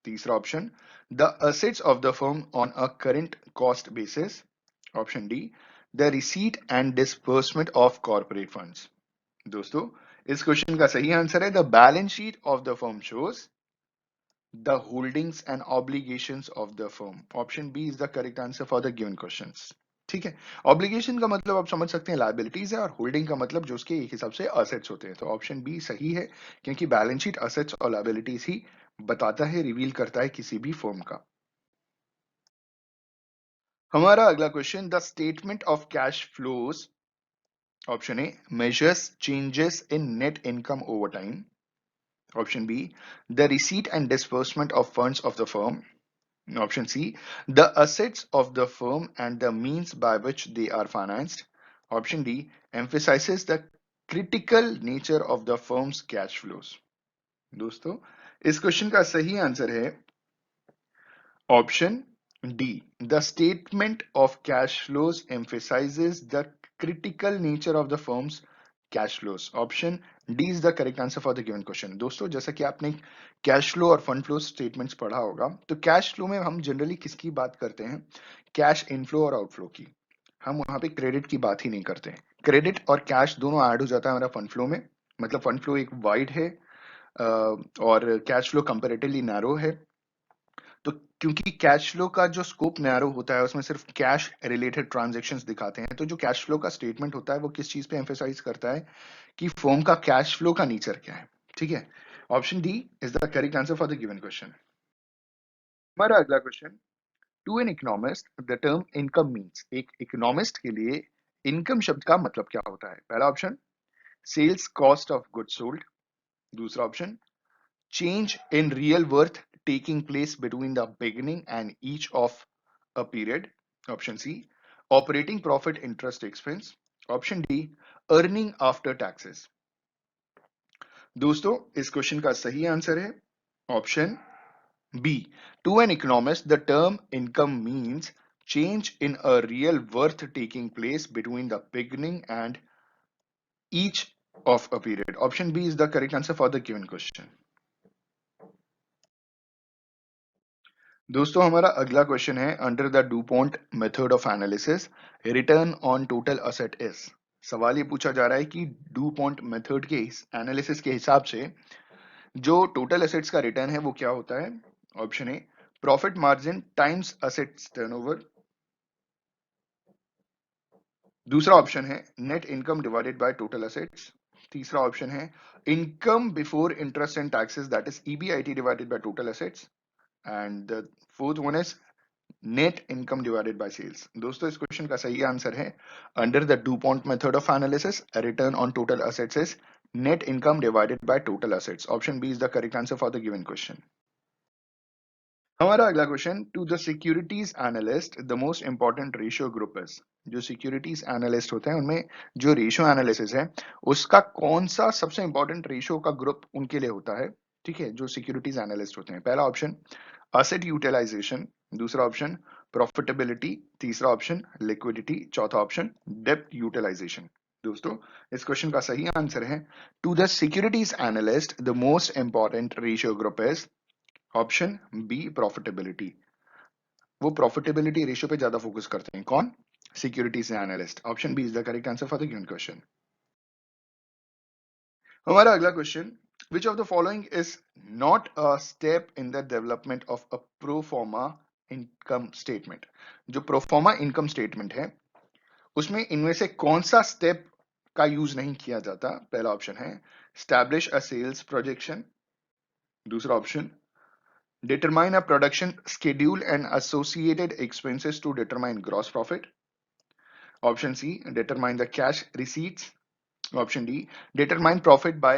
तीसरा option the assets of the firm on a current cost basis, option D the receipt and disbursement of corporate funds. दोस्तों इस question का सही answer है the balance sheet of the firm shows the holdings and obligations of the firm. Option B is the correct answer for the given questions. ठीक है, obligation का मतलब आप समझ सकते हैं लायबिलिटीज है और होल्डिंग का मतलब जो उसके एक हिसाब से असेट्स होते हैं. तो ऑप्शन बी सही है क्योंकि बैलेंस शीट असेट्स और लायबिलिटीज ही बताता है, रिवील करता है किसी भी फर्म का. हमारा अगला question the statement of cash flows. Option A measures changes in net income over time. Option B the receipt and disbursement of funds of the firm. Option C, the assets of the firm and the means by which they are financed. Option D, emphasizes the critical nature of the firm's cash flows? दोस्तों, इस question का सही answer है option D. The statement of cash flows emphasizes the critical nature of the firm's cash flows. Option D is the correct answer for the given question. दोस्तों, जैसा कि आपने cash flow और फंड फ्लो स्टेटमेंट्स पढ़ा होगा, तो cash flow में हम जनरली किसकी बात करते हैं? कैश इनफ्लो और आउटफ्लो की. हम वहां पे क्रेडिट की बात ही नहीं करते. क्रेडिट और कैश दोनों ऐड हो जाता है हमारा फंड फ्लो में. मतलब फंड फ्लो एक वाइड है और कैश फ्लो कंपेरेटिवली नैरो है. तो क्योंकि कैश फ्लो का जो स्कोप नैरो होता है, उसमें सिर्फ कैश रिलेटेड ट्रांजैक्शंस दिखाते हैं, तो जो कैश फ्लो का स्टेटमेंट होता है वो किस चीज पे एम्फेसाइज करता है कि फर्म का कैश फ्लो का नेचर क्या है. ठीक है. Option D is the correct answer for the given question. हमारा अगला question. To an economist the term income means. एक इकोनॉमिस्ट के लिए इनकम शब्द का मतलब क्या होता है? पहला option sales cost of goods sold. दूसरा option change in real worth taking place between the beginning and each of a period. Option C, operating profit interest expense. Option D, earning after taxes. दोस्तों, इस question का सही answer है option B. To an economist the term income means change in a real worth taking place between the beginning and each of a period. Option B is the correct answer for the given question. दोस्तों, हमारा अगला question है under the DuPont method of analysis return on total asset is. सवाल ये पूछा जा रहा है कि डुपॉन्ट मेथड के एनालिसिस के हिसाब से जो टोटल असेट्स का रिटर्न है वो क्या होता है? Option A profit margin times assets turnover. दूसरा ऑप्शन है net income divided by total assets. तीसरा ऑप्शन है income before interest and taxes that is EBIT divided by total assets. And the fourth one is net income divided by sales. दोस्तों, इस question का सही answer है under the DuPont method of analysis return on total assets is net income divided by total assets. Option B is the correct answer for the given question. हमारा अगला question. To the securities analyst the most important ratio group is. जो securities analyst होते हैं उनमें जो ratio analysis है उसका कौन सा सबसे इंपॉर्टेंट रेशियो का ग्रुप उनके लिए होता है? ठीक है, जो सिक्योरिटीज एनालिस्ट होते हैं. पहला ऑप्शन असेट यूटिलाइजेशन. दूसरा ऑप्शन प्रॉफिटेबिलिटी. तीसरा ऑप्शन लिक्विडिटी. चौथा ऑप्शन डेप्थ यूटिलाइजेशन. दोस्तों, इस क्वेश्चन का सही आंसर है to the securities analyst the most important ratio group is option B profitability. वो प्रॉफिटेबिलिटी रेशियो पे ज्यादा फोकस करते हैं. कौन? Securities analyst. Option B is the correct answer for the given question. हमारा अगला question. Which of the following is not a step in the development of a proforma income statement. जो proforma income statement है उसमें इनमें से कौन सा step का यूज नहीं किया जाता? पहला ऑप्शन है स्टैब्लिश अ सेल्स प्रोजेक्शन. दूसरा option determine a production schedule and associated expenses to determine gross profit. Option C, determine the cash receipts. Option D, determine profit by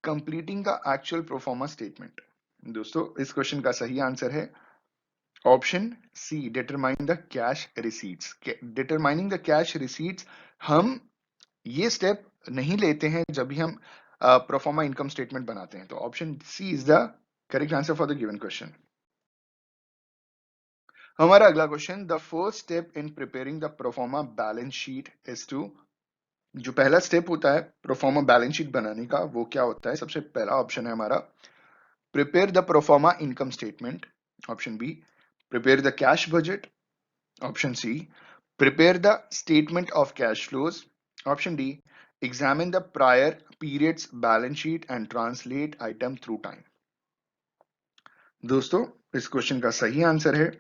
completing the actual pro forma statement. दोस्तों, इस question का सही answer है option C, determine the cash receipts. Determining the cash receipts हम ये step नहीं लेते हैं जब भी हम प्रोफॉर्मा इनकम स्टेटमेंट बनाते हैं. तो option C is the correct answer for the given question. हमारा अगला question. The first step in preparing the pro forma balance sheet is to. जो पहला स्टेप होता है प्रोफॉर्मा बैलेंस शीट बनाने का वो क्या होता है? सबसे पहला ऑप्शन है हमारा prepare the proforma income statement. Option B prepare the cash budget. Option C prepare the statement of cash flows. Option D examine the prior periods balance sheet and translate item through time. दोस्तों, इस question का सही answer है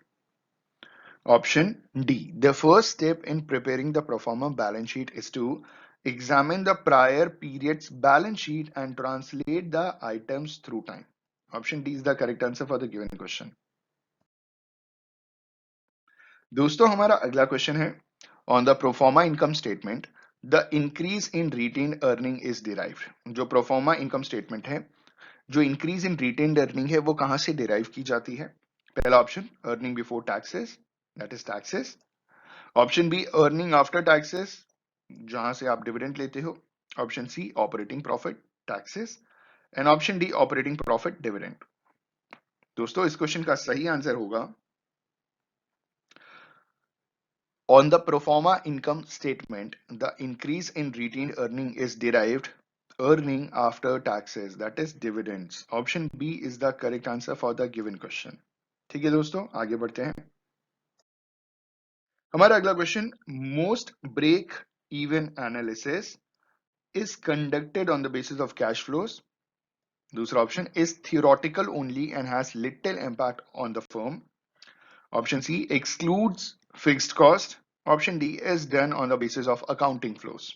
option D. The first step in preparing the pro forma balance sheet is to examine the prior period's balance sheet and translate the items through time. Option D is the correct answer for the given question. दोस्तों, हमारा अगला question है on the proforma income statement the increase in retained earning is derived. जो proforma income statement है, जो increase in retained earning है वो कहां से डिराइव की जाती है? पहला option earning before taxes, that is taxes. Option B earning after taxes, जहां से आप डिविडेंड लेते हो. Option C operating profit, taxes, and option D operating profit, dividend. दोस्तों इस क्वेश्चन का सही आंसर होगा on the pro forma income statement, the increase in retained earning is derived earning after taxes, that is dividends. Option B is the correct answer for the given question. ठीक है दोस्तों, आगे बढ़ते हैं। हमारा अगला question, most break even analysis is conducted on the basis of cash flows. दूसरा option is theoretical only and has little impact on the firm. Option C excludes fixed cost. Option D is done on the basis of accounting flows.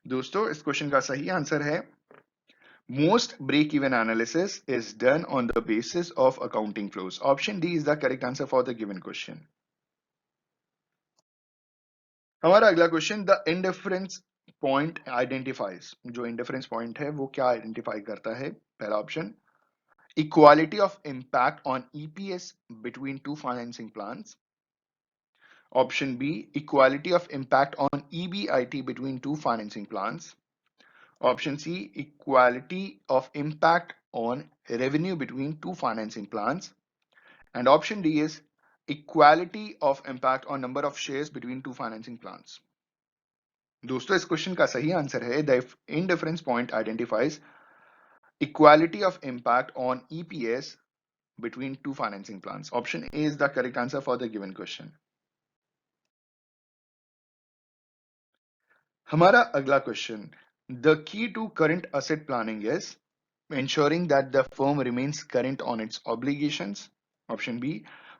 दोस्तों इस question का सही answer है most break even analysis is done on the basis of accounting flows. Option D is the correct answer for the given question. हमारा अगला question, the indifference point identifies, जो indifference point है वो क्या identify करता है? पहला option, equality of impact on EPS between two financing plans. Option B, equality of impact on EBIT between two financing plans. Option C, equality of impact on revenue between two financing plans. And option D is equality of impact on number of shares between two financing plans. दोस्तों इस question का सही answer है the indifference point identifies equality of impact on EPS between two financing plans. Option A is the correct answer for the given question. हमारा अगला question, the key to current asset planning is ensuring that the firm remains current on its obligations. Option B,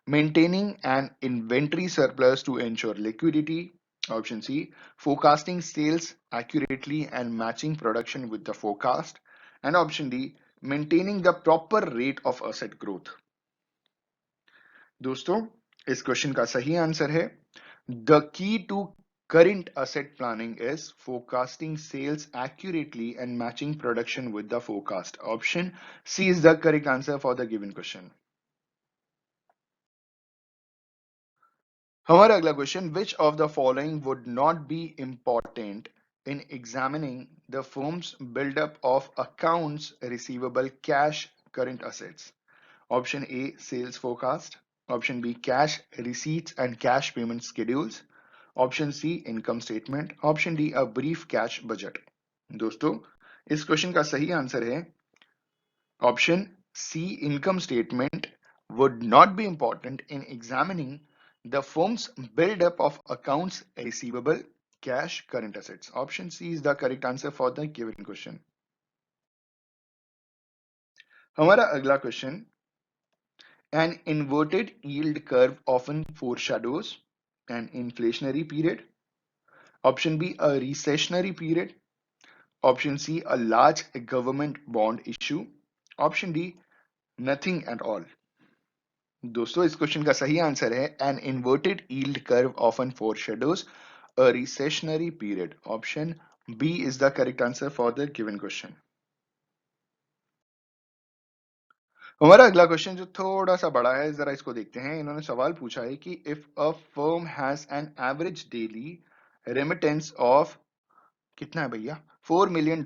maintaining an inventory surplus to ensure liquidity. Option C, forecasting sales accurately and matching production with the forecast. And option D, maintaining the proper rate of asset growth. दोस्तों इस question का सही answer है the key to current asset planning is forecasting sales accurately and matching production with the forecast. Option C is the correct answer for the given question. हमारा अगला question, which of the following would not be important in examining the firm's buildup of accounts receivable cash current assets? Option A, sales forecast. Option B, cash receipts and cash payment schedules. Option C, income statement. Option D, a brief cash budget. दोस्तों इस question का सही answer है option C, income statement would not be important in examining the firm's buildup of accounts receivable cash current assets. Option C is the correct answer for the given question. हमारा अगला question, an inverted yield curve often foreshadows an inflationary period. Option B, a recessionary period. Option C, a large government bond issue. Option D, nothing at all. दोस्तों इस question का सही answer है an inverted yield curve often foreshadows a recessionary period. Option B is the correct answer for the given question. हमारा अगला question जो थोड़ा सा बड़ा है, जरा इसको देखते हैं। इन्होंने सवाल पूछा है कि if a firm has an average daily remittance of, कितना है भैया, $4 million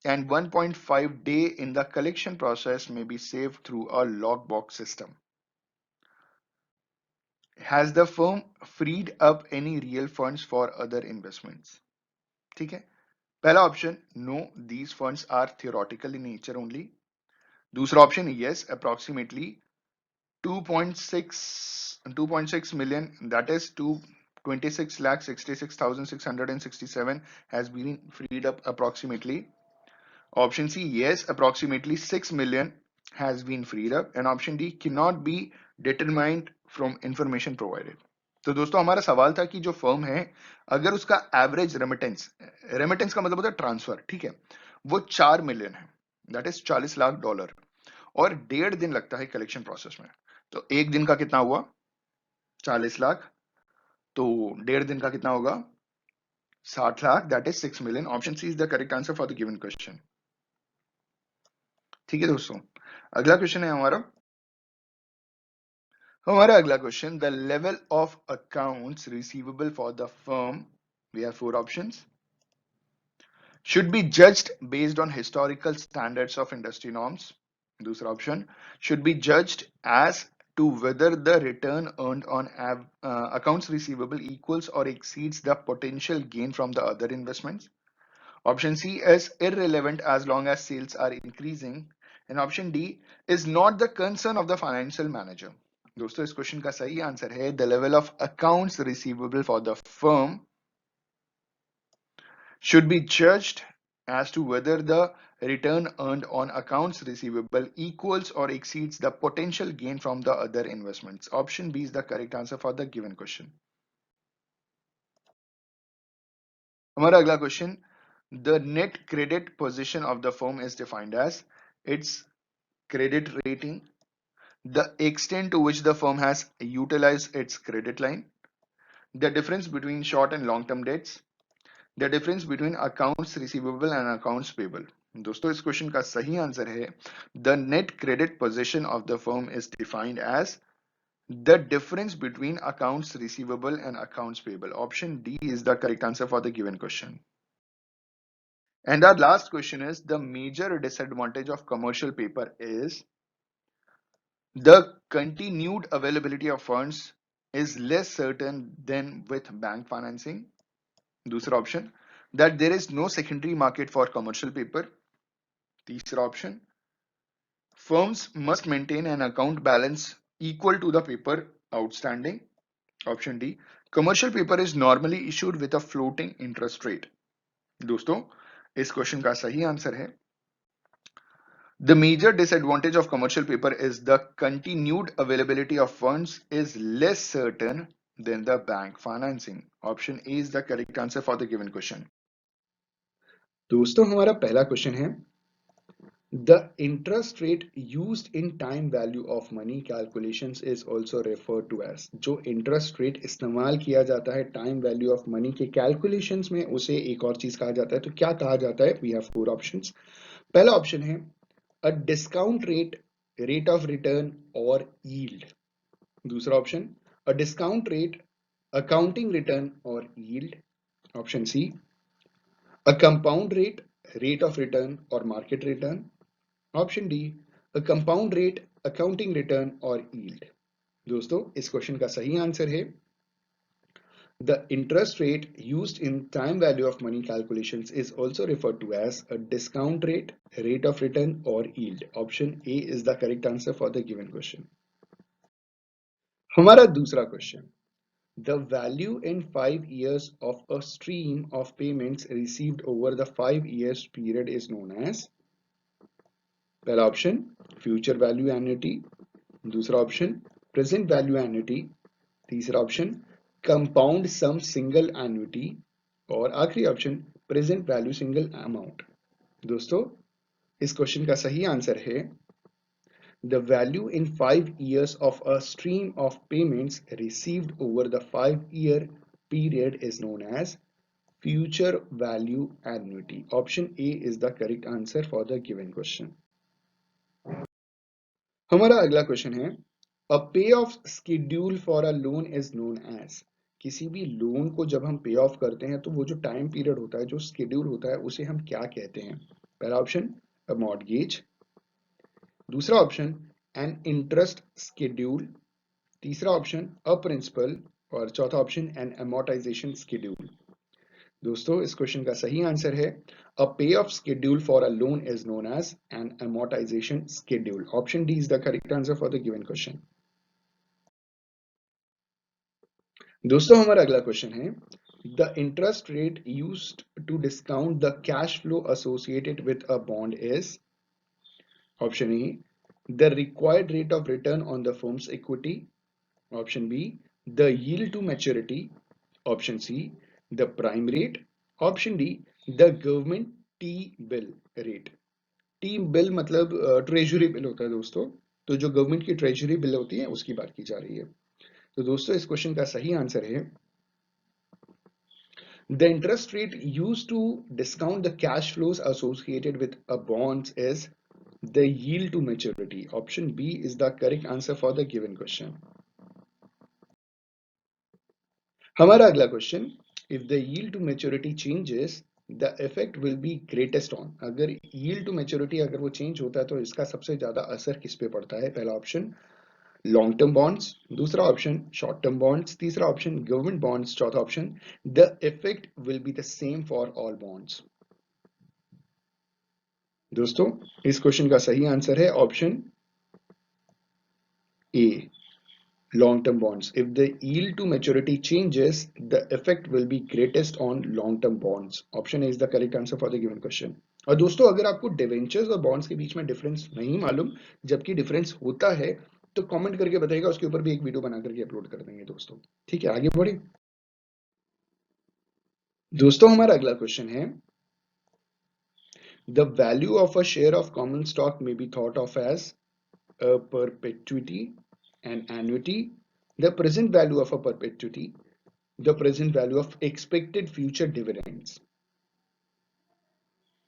and 1.5 day in the collection process may be saved through a lockbox system. Has the firm freed up any real funds for other investments? ठीक है, पहला option, no these funds are theoretical in nature only. दूसरा option, yes approximately 2.6 million, that is 26,66,667 has been freed up approximately. Option C, yes approximately 6 million has been freed up. And option D, cannot be determined from information provided. तो दोस्तों हमारा सवाल था कि जो firm है अगर उसका एवरेज रेमिटेंस, रेमिटेंस का मतलब होता है ट्रांसफर, ठीक है, वो 4 मिलियन है, दैट इज $40 लाख, और 1.5 दिन लगता है कलेक्शन प्रोसेस में, तो एक दिन का कितना हुआ, 40 लाख, तो 1.5 दिन का कितना होगा, 60 lakh, that is 6 million. Option C is the correct answer for the given question. ठीक है दोस्तों, अगला क्वेश्चन है हमारा अगला question, the level of accounts receivable for the firm, we have 4 options. should be judged based on historical standards of industry norms. दूसरा option, should be judged as to whether the return earned on accounts receivable equals or exceeds the potential gain from the other investments. Option C is irrelevant as long as sales are increasing. And option D is not the concern of the financial manager. दोस्तों इस question का सही answer है the level of accounts receivable for the firm should be judged as to whether the return earned on accounts receivable equals or exceeds the potential gain from the other investments. Option B is the correct answer for the given question. हमारा अगला question, the net credit position of the firm is defined as its credit rating, the extent to which the firm has utilized its credit line, the difference between short and long term debts, the difference between accounts receivable and accounts payable. दोस्तों इस question का सही answer है the net credit position of the firm is defined as the difference between accounts receivable and accounts payable. Option D is the correct answer for the given question. And our last question is, the major disadvantage of commercial paper is the continued availability of funds is less certain than with bank financing. दूसरा option, that there is no secondary market for commercial paper. तीसरा option, firms must maintain an account balance equal to the paper outstanding. Option D, commercial paper is normally issued with a floating interest rate. दोस्तों इस question का सही answer है the major disadvantage of commercial paper is the continued availability of funds is less certain than the bank financing. Option A is the correct answer for the given question. दोस्तों हमारा पहला question है the interest rate used in time value of money calculations is also referred to as. जो interest rate इस्तेमाल किया जाता है time value of money के calculations में उसे एक और चीज कहा जाता है. तो क्या कहा जाता है? We have four options. पहला ऑप्शन है a discount rate, rate of return or yield. दूसरा option a discount rate, accounting return or yield. Option C, a compound rate, rate of return or market return. Option D, a compound rate, accounting return or yield. दोस्तों इस question का सही answer है the interest rate used in time value of money calculations is also referred to as a discount rate, rate of return or yield. Option A is the correct answer for the given question. हमारा दूसरा question, the value in 5 years of a stream of payments received over the 5 years period is known as. पहला option future value annuity, दूसरा option present value annuity, तीसरा option compound सम single annuity और आखिरी option present value single amount. दोस्तों इस question का सही answer है the value in 5 years of a stream of payments received over the 5-year period is known as future value annuity. Option A is the correct answer for the given question. हमारा अगला question है a pay off schedule for a loan is known as. किसी भी loan को जब हम पे of करते हैं तो वो जो टाइम पीरियड होता है, जो स्केड्यूल होता है, उसे हम क्या कहते हैं? पहला ऑप्शन अ मॉर्गेज, दूसरा ऑप्शन एन इंटरेस्ट स्केड्यूल, तीसरा ऑप्शन अ प्रिंसिपल और चौथा ऑप्शन एन अमोर्टाइजेशन स्केड्यूल. दोस्तों इस क्वेश्चन का सही आंसर है a pay off schedule for a loan is known as an amortization schedule. Option D is the correct answer for the given question. दोस्तों हमारा अगला क्वेश्चन है the interest rate used to discount the cash flow associated with a bond is. Option A the required rate of return on the firm's equity. Option B the yield to maturity. Option C the prime rate. Option D the government T bill rate. T bill मतलब treasury bill होता है दोस्तों. तो जो government की treasury bill होती है उसकी बात की जा रही है. तो दोस्तों इस क्वेश्चन का सही आंसर है the interest rate used to discount the cash flows associated with a bonds is the yield to maturity. Option B is the correct answer for the given question. हमारा अगला question, if the yield to maturity changes the effect will be greatest on, अगर yield to maturity अगर वो change होता है तो इसका सबसे ज्यादा असर किस पे पड़ता है? पहला ऑप्शन लॉन्ग टर्म बॉन्ड्स, दूसरा ऑप्शन शॉर्ट टर्म बॉन्ड्स, तीसरा ऑप्शन गवर्नमेंट बॉन्ड्स, चौथा option the effect will be the same for all bonds. दोस्तों इस क्वेश्चन का सही आंसर है option A, long term bonds. If the yield to maturity changes, the effect will be greatest on long term bonds. Option A is the correct answer for the given question. और दोस्तों अगर आपको debentures और bonds के बीच में difference नहीं मालूम, जबकि डिफरेंस होता है, तो कमेंट करके बताइएगा, उसके ऊपर भी एक वीडियो बना करके अपलोड कर देंगे दोस्तों। ठीक है, आगे बढ़े। दोस्तों हमारा अगला क्वेश्चन है, the value of a share of common stock may be thought of as a perpetuity, an annuity, the present value of a perpetuity, the present value of expected future dividends।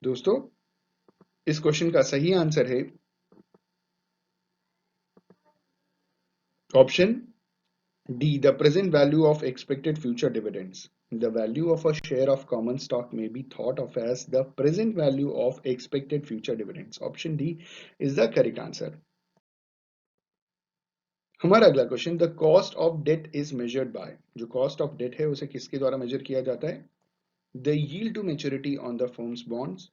दोस्तों इस question का सही answer है option D, the present value of expected future dividends. The value of a share of common stock may be thought of as the present value of expected future dividends. Option D is the correct answer. हमारा अगला question, the cost of debt is measured by, जो cost of debt है उसे किसके द्वारा major किया जाता है? The yield to maturity on the firm's bonds,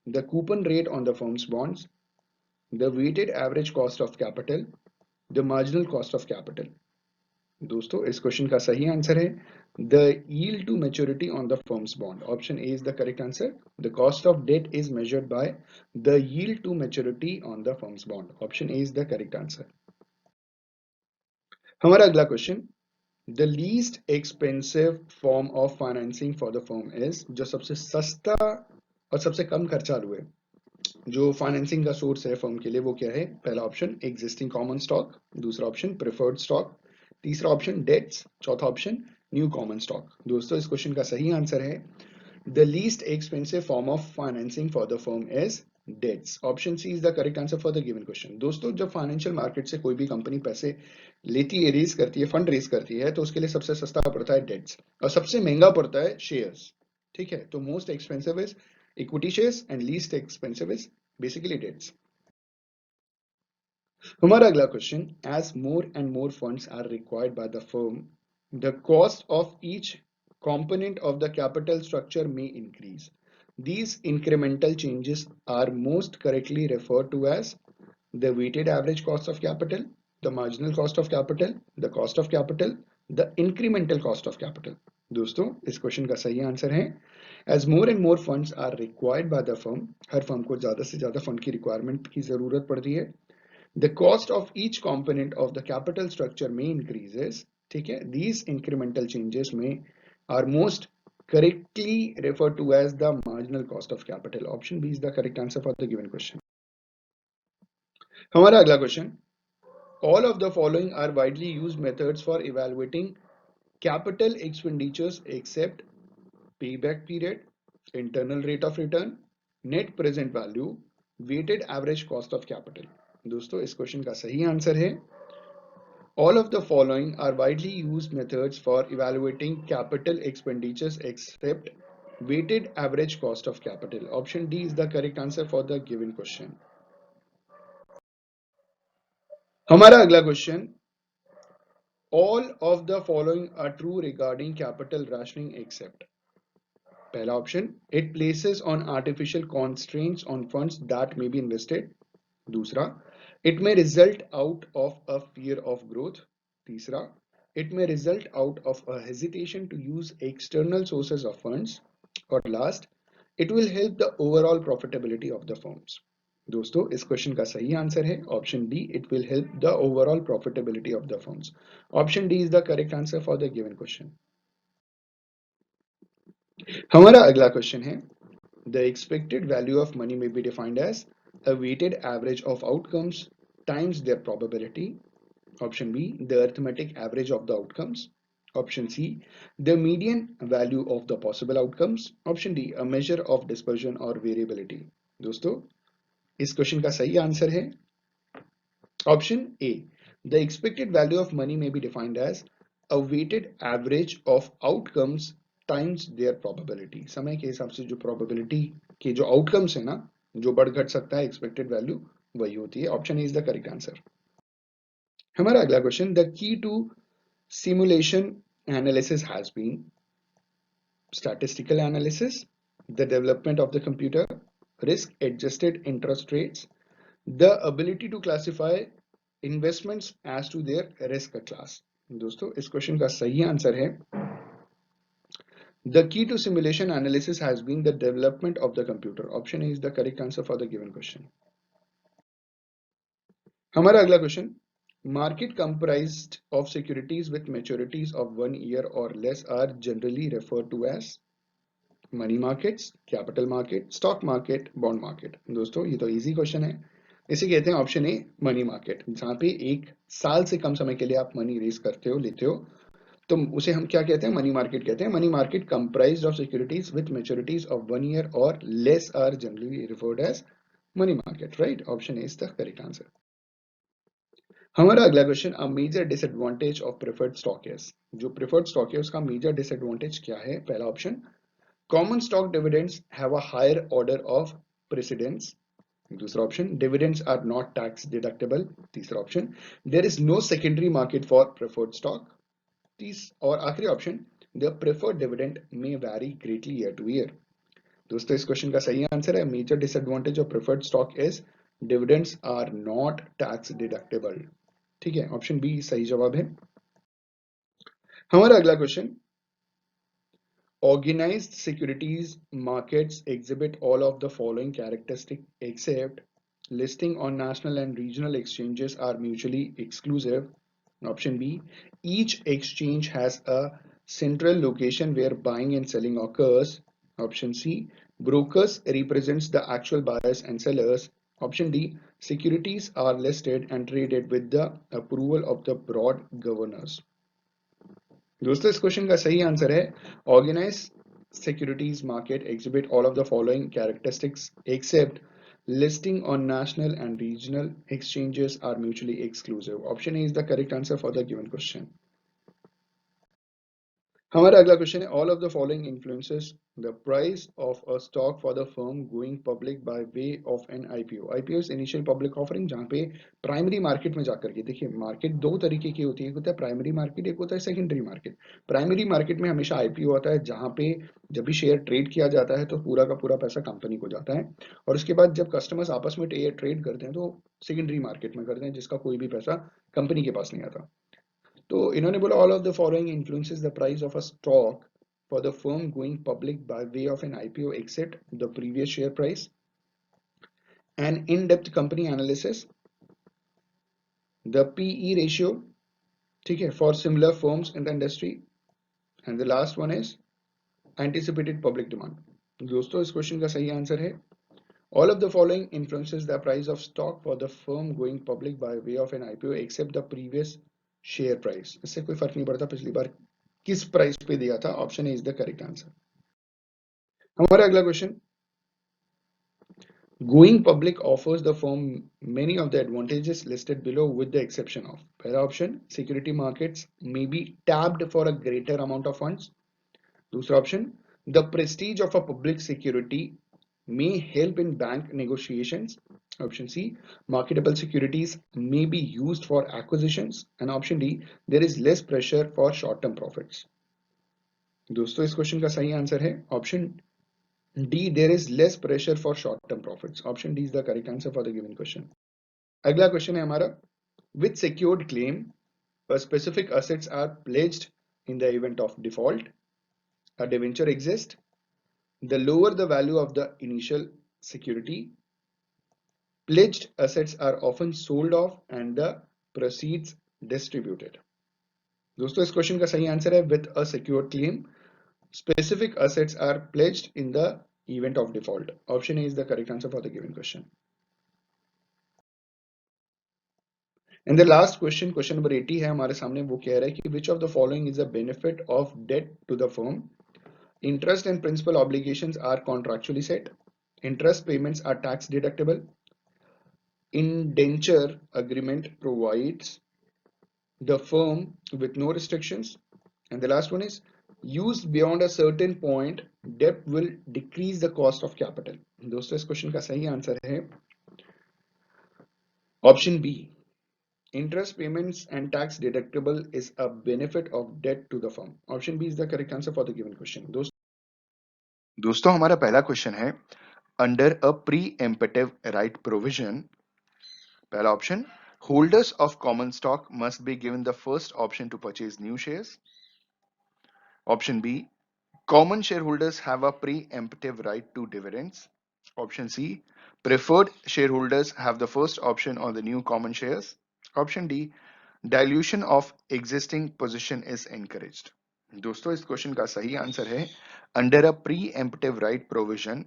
the coupon rate on the firm's bonds, the weighted average cost of capital, the marginal cost of capital। दोस्तों इस क्वेश्चन का सही आंसर है द yield to maturity on the firm's bond। Option A is the correct answer. The cost of debt is measured by the yield to maturity on the firm's bond। Option A is the correct answer. हमारा अगला question, the least expensive form of financing for the firm is, जो सबसे सस्ता और सबसे कम खर्चालू है जो financing का सोर्स है फर्म के लिए, वो क्या है? पहला ऑप्शन एग्जिस्टिंग कॉमन स्टॉक, दूसरा ऑप्शन प्रेफर्ड स्टॉक, तीसरा ऑप्शन डेट्स, चौथा ऑप्शन न्यू कॉमन स्टॉक। दोस्तों इस क्वेश्चन का सही आंसर है the least expensive form of financing for the firm is debts. Option C is the correct answer for the given question. दोस्तों जब financial market से कोई भी कंपनी पैसे लेती है, रेज करती है, फंड रेज करती है, तो उसके लिए सबसे सस्ता पड़ता है डेट्स और सबसे महंगा पड़ता है शेयर्स। ठीक है, तो most expensive is equity shares and least expensive is basically debts. हमारा अगला question, as more and more funds are required by the firm, the cost of each component of the capital structure may increase. These incremental changes are most correctly referred to as the weighted average cost of capital, the marginal cost of capital, the cost of capital, the incremental cost of capital। दोस्तों इस question का सही answer है as more and more funds are required by the firm, हर firm को ज्यादा से ज्यादा फंड की रिक्वायरमेंट की जरूरत पड़ती है। The cost of each component of the capital structure may increases, ठीक है, these incremental changes may are most correctly referred to as the marginal cost of capital। Option B is the correct answer for the given question। हमारा अगला question, all of the following are widely used methods for evaluating capital expenditures except payback period, internal rate of return, net present value, weighted average cost of capital। दोस्तों इस question का सही answer है all of the following are widely used methods for evaluating capital expenditures except weighted average cost of capital। Option D is the correct answer for the given question। हमारा अगला question, all of the following are true regarding capital rationing except, पहला option it places on artificial constraints on funds that may be invested, दूसरा it may result out of a fear of growth, तीसरा it may result out of a hesitation to use external sources of funds, और last it will help the overall profitability of the firms। दोस्तों इस question का सही answer है option D, it will help the overall profitability of the firms. Option D is the correct answer for the given question. हमारा अगला question है, the expected value of money may be defined as a weighted average of outcomes times their probability। Option B, the arithmetic average of the outcomes। Option C, the median value of the possible outcomes। Option D, a measure of dispersion or variability। दोस्तों इस question का सही answer है option A, the expected value of money may be defined as a weighted average of outcomes times their probability, समय के हिसाब से जो प्रोबेबिलिटी के जो आउटकम्स है ना, जो बढ़ घट सकता है एक्सपेक्टेड वैल्यू, वही होती है। Option is the correct answer. हमारा अगला question, the key to simulation analysis has been statistical analysis, the development of the computer, risk adjusted interest rates, the ability to classify investments as to their risk class। दोस्तों इस question का सही answer है, the key to simulation analysis has been the development of the computer। Option is the correct answer for the given question। हमारा अगला question, market comprised of securities with maturities of 1 year or less are generally referred to as money markets, capital market, stock market, bond market. दोस्तों ये तो easy question है, इसे कहते हैं option a money market. जहां पे 1 साल से कम समय के लिए आप मनी रेज करते हो, लेते हो, तो उसे हम क्या कहते हैं, मनी मार्केट कहते हैं। Money market comprised of securities with maturities of 1 year और less are generally referred as money market, right. Option A is the correct answer. हमारा अगला question, a major disadvantage of preferred stock is. जो preferred stock है उसका major disadvantage क्या है? पहला option, common stock dividends have a higher order of precedence। दूसरा option, dividends are not tax deductible। तीसरा option, there is no secondary market for preferred stock। और आखिरी option, the preferred dividend may vary greatly year to year। दोस्तों इस question का सही answer है, major disadvantage of preferred stock is dividends are not tax deductible. ठीक है, option B सही जवाब है। हमारा अगला question, organized securities markets exhibit all of the following characteristics except listing on national and regional exchanges are mutually exclusive। Option B, each exchange has a central location where buying and selling occurs। Option C, brokers represents the actual buyers and sellers। Option D, securities are listed and traded with the approval of the broad governors। दोस्तों इस question का सही answer है, organize securities market exhibit all of the following characteristics except listing on national and regional exchanges are mutually exclusive। Option A is the correct answer for the given question. हमारा अगला question है, all of the following influences the price of a stock for the firm going public by way of an IPO. IPO initial public offering, जहां पे primary market में जाकर के, देखिए market दो तरीके की होती है, एक होता है प्राइमरी मार्केट, एक होता है सेकेंडरी मार्केट। प्राइमरी मार्केट में हमेशा आईपीओ होता है, जहां पे जब भी शेयर ट्रेड किया जाता है तो पूरा का पूरा पैसा कंपनी को जाता है, और उसके बाद जब कस्टमर्स आपस में ट्रेड करते हैं तो सेकेंडरी मार्केट में करते हैं, जिसका कोई भी पैसा कंपनी के पास नहीं आता। तो इन्होंने बोला, all of the following influences the price of a stock for the firm going public by way of an IPO except the previous share price, an in depth company analysis, the PE ratio, ठीक है, for similar firms in the industry, and the last one is anticipated public demand. दोस्तों इस question का सही answer है, all of the following influences the price of stock for the firm going public by way of an IPO except the previous share price। इससे कोई फर्क नहीं पड़ता पिछली बार किस प्राइस पे दिया था। Option A is the correct answer. हमारा अगला question, going public offers the firm many of the advantages listed below with the exception of. पहला option, security markets may be tapped for a greater amount of funds. दूसरा option, the prestige of a public security may help in bank negotiations। Option C, marketable securities may be used for acquisitions। And option D, there is less pressure for short-term profits। दोस्तों इस question का सही answer है option D, there is less pressure for short term profits. Option D is the correct answer for the given question. अगला question है हमारा, with secured claim specific assets are pledged in the event of default, a debenture exist, the lower the value of the initial security, pledged assets are often sold off and the proceeds distributed। दोस्तों इस question का सही answer है, with a secured claim specific assets are pledged in the event of default। Option A is the correct answer for the given question. And the last question, question number 80 है हमारे सामने, वो कह रहा है कि which of the following is the benefit of debt to the firm, interest and principal obligations are contractually set, interest payments are tax deductible, indenture agreement provides the firm with no restrictions, and the last one is used beyond a certain point, debt will decrease the cost of capital. दोस्तों इस question का सही answer है option B. Interest payments and tax deductible is a benefit of debt to the firm. Option B is the correct answer for the given question. दोस्तों हमारा पहला question है under a preemptive right provision. पहला option, holders of common stock must be given the first option to purchase new shares. Option B, common shareholders have a preemptive right to dividends. Option C, preferred shareholders have the first option on the new common shares. Option D, dilution of existing position is encouraged. दोस्तों इस question का सही answer है under a preemptive right provision,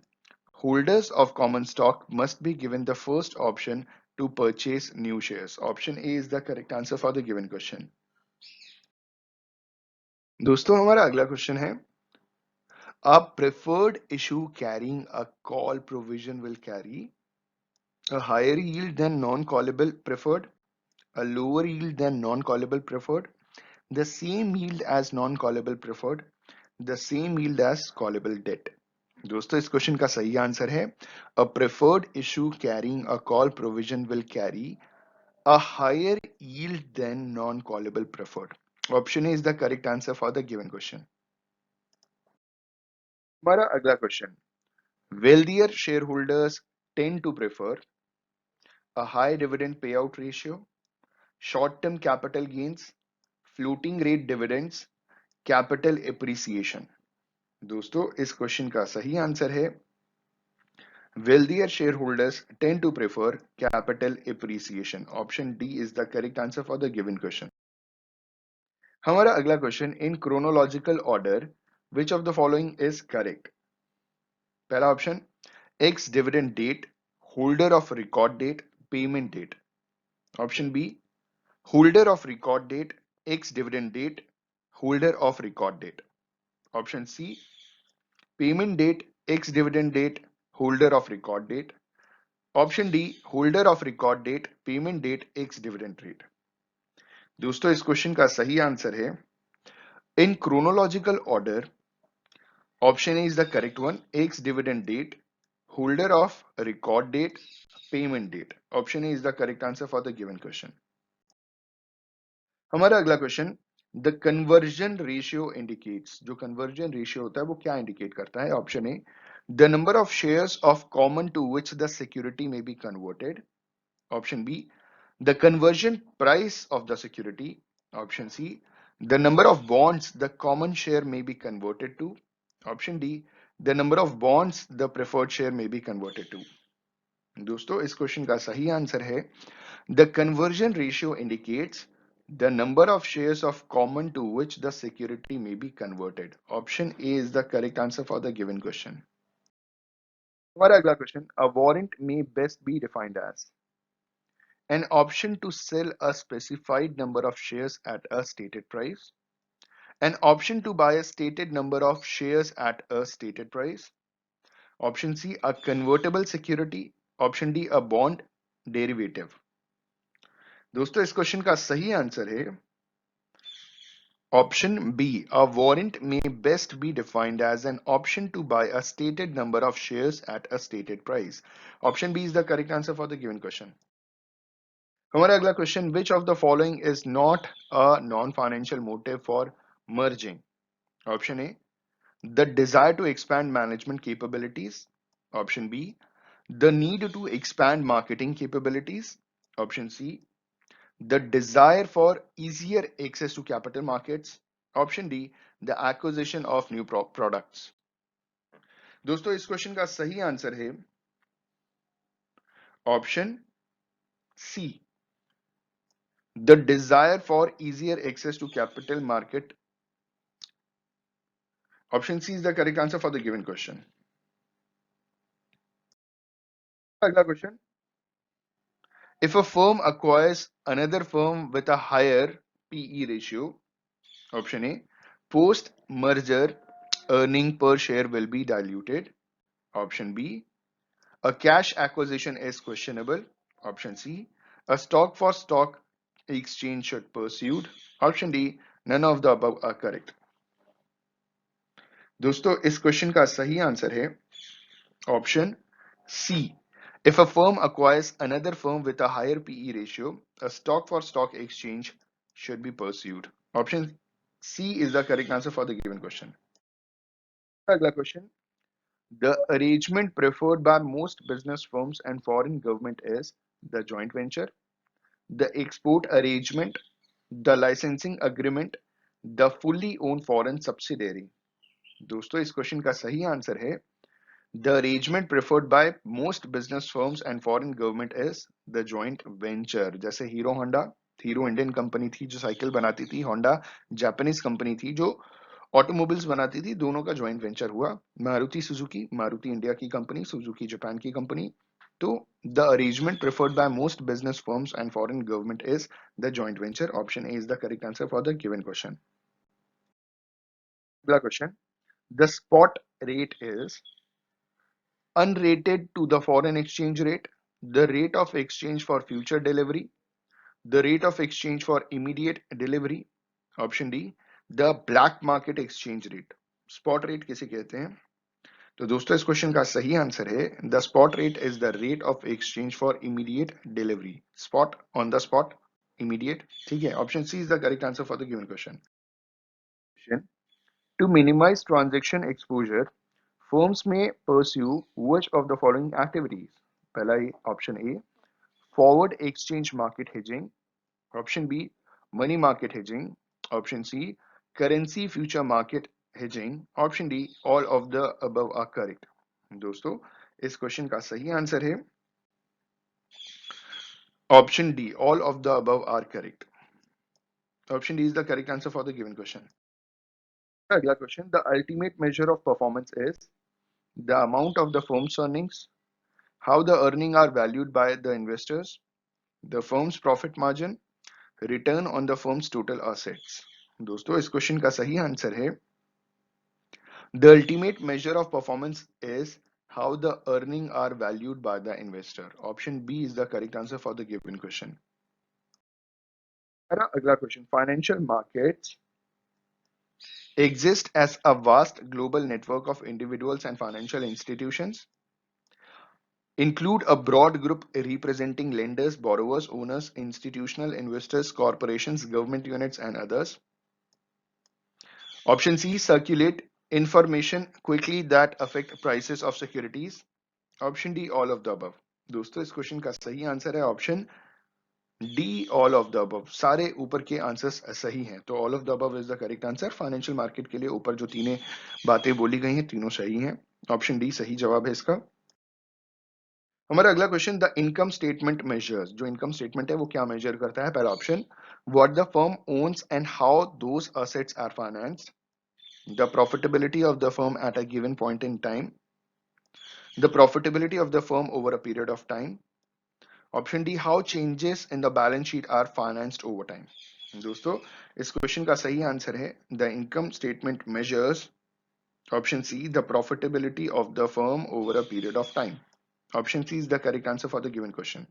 holders of common stock must be given the first option to purchase new shares. Option A is the correct answer for the given question. दोस्तों हमारा अगला question है a preferred issue carrying a call provision will carry a higher yield than non-callable preferred, a lower yield than non-callable preferred, the same yield as non-callable preferred, the same yield as callable debt. दोस्तों इस question का सही answer है a preferred issue carrying a call provision will carry a higher yield than non-callable preferred. Option A is the correct answer for the given question. हमारा अगला question, wealthier shareholders tend to prefer a high dividend payout ratio, short-term capital gains, floating rate dividends, capital appreciation. दोस्तों इस question का सही answer है wealthier shareholders tend to prefer capital appreciation. Option D is the correct answer for the given question. हमारा अगला question, in chronological order which of the following is correct? पहला option, ex dividend date, holder of record date, payment date. Option B, holder of record date, ex dividend date, holder of record date. Option C, payment date, ex dividend date, holder of record date. Option D, holder of record date, payment date, ex dividend date. दोस्तों इस question का सही answer है इन chronological order. Option A is the correct one, ex dividend date, holder of record date, payment date. Option A is the correct answer for the given question. हमारा अगला question, the conversion ratio indicates, जो conversion ratio होता है वो क्या indicate करता है? Option A, the number of shares of common to which the security may be converted. Option B, the conversion price of the security. Option C, the number of bonds the common share may be converted to. Option D, the number of bonds the preferred share may be converted to. दोस्तों इस question का सही answer है the conversion ratio indicates the number of shares of common to which the security may be converted. Option A is the correct answer for the given question. हमारा अगला question, a warrant may best be defined as an option to sell a specified number of shares at a stated price, an option to buy a stated number of shares at a stated price. Option C, a convertible security. Option D, a bond derivative. दोस्तों इस question का सही answer है option B. A warrant may best be defined as an option to buy a stated number of shares at a stated price. Option B is the correct answer for the given question. हमारा अगला question, which of the following is not a non-financial motive for merging? Option A, the desire to expand management capabilities. Option B, the need to expand marketing capabilities. Option C, the desire for easier access to capital markets. Option D, the acquisition of new products. दोस्तों इस question का सही answer है option C, the desire for easier access to capital market. Option C is the correct answer for the given question. अगला question, if a firm acquires another firm with a higher PE ratio, option A, post merger earning per share will be diluted. Option B, a cash acquisition is questionable. Option C, a stock for stock exchange should pursued. Option D, none of the above are correct. दोस्तों इस question का सही answer है option C. If a firm acquires another firm with a higher PE ratio, a stock for stock exchange should be pursued. Option C is the correct answer for the given question. अगला question. The arrangement preferred by most business firms and foreign government is the joint venture, the export arrangement, the licensing agreement, the fully owned foreign subsidiary. दोस्तों इस question का सही answer है the arrangement preferred by most business firms and foreign government is the joint venture. जैसे hero Honda, hero Indian company थी जो cycle बनाती थी, होंडा जापानीज कंपनी थी जो ऑटोमोबाइल्स बनाती थी, दोनों का ज्वाइंट वेंचर हुआ. मारुति सुजुकी, मारुति इंडिया की कंपनी, सुजुकी जापान की कंपनी. तो the arrangement preferred by most business firms and foreign government is the joint venture. Option A is the correct answer for the given question. अगला question. The spot rate is unrated to the foreign exchange rate, the rate of exchange for future delivery, the rate of exchange for immediate delivery. Option D, the black market exchange rate. Spot rate किसे कहते हैं? तो दोस्तों इस question का सही answer है the spot rate is the rate of exchange for immediate delivery. Spot, on the spot, immediate. ठीक है, option C is the correct answer for the given question. To minimize transaction exposure, firms may pursue which of the following activities? पहला option A forward exchange market hedging, option B money market hedging, option C currency future market hedging, option D all of the above are correct. दोस्तों इस question का सही answer है option D, all of the above are correct. Option D is the correct answer for the given question. अगला question. The ultimate measure of performance is the amount of the firm's earnings, how the earnings are valued by the investors, the firm's profit margin, return on the firm's total assets. दोस्तों इस question का सही answer है the ultimate measure of performance is how the earnings are valued by the investor. Option B is the correct answer for the given question. अगला question. Financial markets exist as a vast global network of individuals and financial institutions, include a broad group representing lenders, borrowers, owners, institutional investors, corporations, government units, and others. Option C, circulate information quickly that affect prices of securities. Option D, all of the above. दोस्तों इस question का सही answer है option D, all of the above. सारे ऊपर के answers सही हैं, तो all of the above is the correct answer. Financial market के लिए ऊपर जो तीनों बातें बोली गई हैं तीनों सही हैं. ऑप्शन डी सही जवाब है इसका. हमारा अगला question. The income statement measures. जो इनकम स्टेटमेंट है वो क्या मेजर करता है? पहला option what the firm owns and how those assets are financed, the profitability of the firm at a given point in time, the profitability of the firm over a period of time. Option D how changes in the balance sheet are financed over time. दोस्तों इस question का सही answer है the income statement measures, option C, the profitability of the firm over a period of time. Option C is the correct answer for the given question.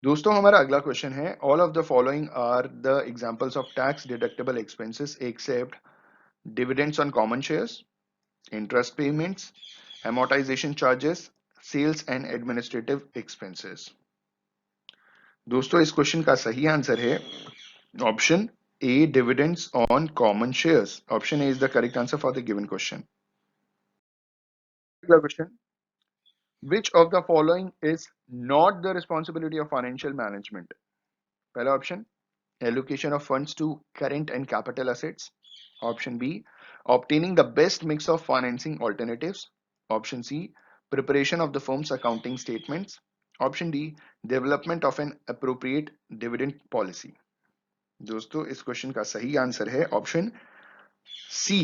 दोस्तों हमारा अगला question है all of the following are the examples of tax deductible expenses except dividends on common shares, interest payments, amortization charges, sales and administrative expenses. दोस्तों इस question का सही answer है option A, dividends on common shares. Option A is the correct answer for the given question. अगला question. Which of the following is not the responsibility of financial management? पहला option allocation of funds to current and capital assets. Option B, obtaining the best mix of financing alternatives. Option C, preparation of the firm's accounting statements. Option D, development of an appropriate dividend policy. दोस्तों इस question का सही answer है option C,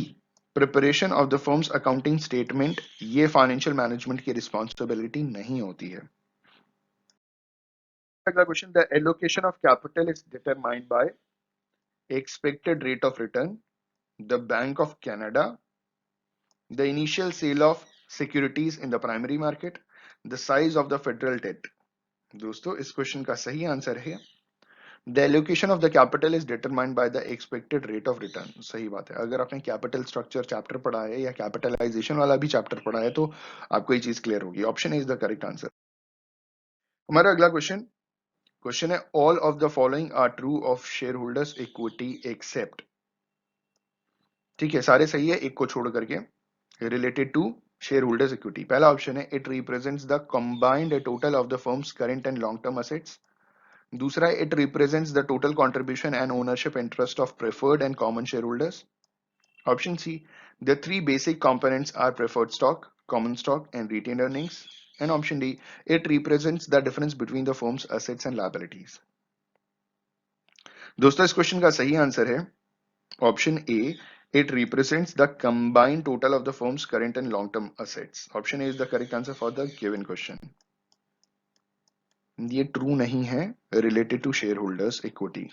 preparation of the firm's accounting statement. ये financial management की responsibility नहीं होती है. अगला question. The allocation of capital is determined by expected rate of return, the Bank of Canada, the initial sale of securities in the primary market, the size of the federal debt. दोस्तों इस question का सही answer है the allocation of the capital is determined by the expected rate of return. सही बात है, अगर आपने कैपिटल स्ट्रक्चर चैप्टर पढ़ा है या कैपिटलाइजेशन वाला भी चैप्टर पढ़ा है तो आपको ये चीज क्लियर होगी। Option is the correct answer. हमारा अगला क्वेश्चन है all of the following are true of shareholders equity except. ठीक है, सारे सही है एक को छोड़ करके। Related to shareholders equity, पहला ऑप्शन है it represents the combined total of the firm's current and long term assets. दूसरा है it represents the total contribution and ownership interest of preferred and common share holders. Option C, the three basic components are preferred stock, common stock and retained earnings. And option D, it represents the difference between the firm's assets and liabilities. दोस्तों इस question का सही answer है option A, it represents the combined total of the firm's current and long-term assets. Option A is the correct answer for the given question. ये true नहीं है related to shareholders equity.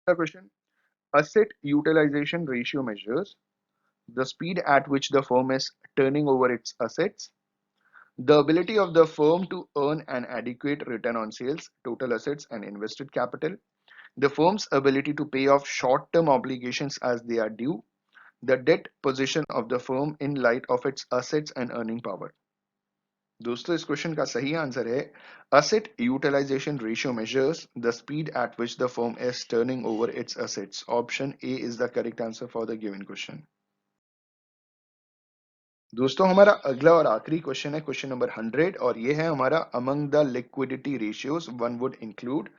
Question: asset utilization ratio measures the speed at which the firm is turning over its assets, the ability of the firm to earn an adequate return on sales, total assets and invested capital, the firm's ability to pay off short-term obligations as they are due, the debt position of the firm in light of its assets and earning power। दोस्तों इस question का सही answer है asset utilization ratio measures the speed at which the firm is turning over its assets। Option A is the correct answer for the given question। दोस्तों हमारा अगला और आखिरी क्वेश्चन है क्वेश्चन नंबर 100 और ये है हमारा among the liquidity ratios one would include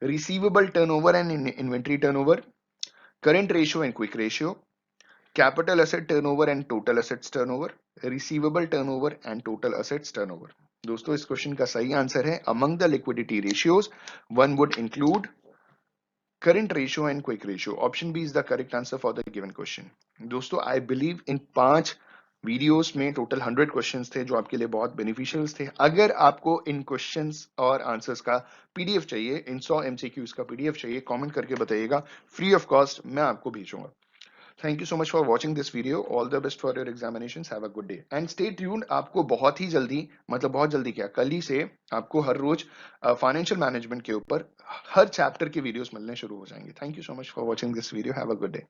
receivable turnover and inventory turnover, current ratio and quick ratio, capital asset turnover and total assets turnover, receivable turnover and total assets turnover। दोस्तों इस question का सही answer है among the liquidity ratios one would include current ratio and quick ratio। Option B is the correct answer for the given question. दोस्तों I believe in 5 videos में total 100 questions थे जो आपके लिए बहुत बेनिफिशियल थे। अगर आपको इन क्वेश्चंस और आंसर्स का पीडीएफ चाहिए, इन 100 एमसीक्यूज का पीडीएफ चाहिए, कमेंट करके बताइएगा, फ्री ऑफ कॉस्ट मैं आपको भेजूंगा। Thank you so much for watching this video. All the best for your examinations. Have a good day and stay tuned. आपको बहुत ही जल्दी, मतलब बहुत जल्दी क्या, कल ही से आपको हर रोज फाइनेंशियल मैनेजमेंट के ऊपर हर चैप्टर के वीडियोस मिलने शुरू हो जाएंगे। Thank you so much for watching this video. Have a good day.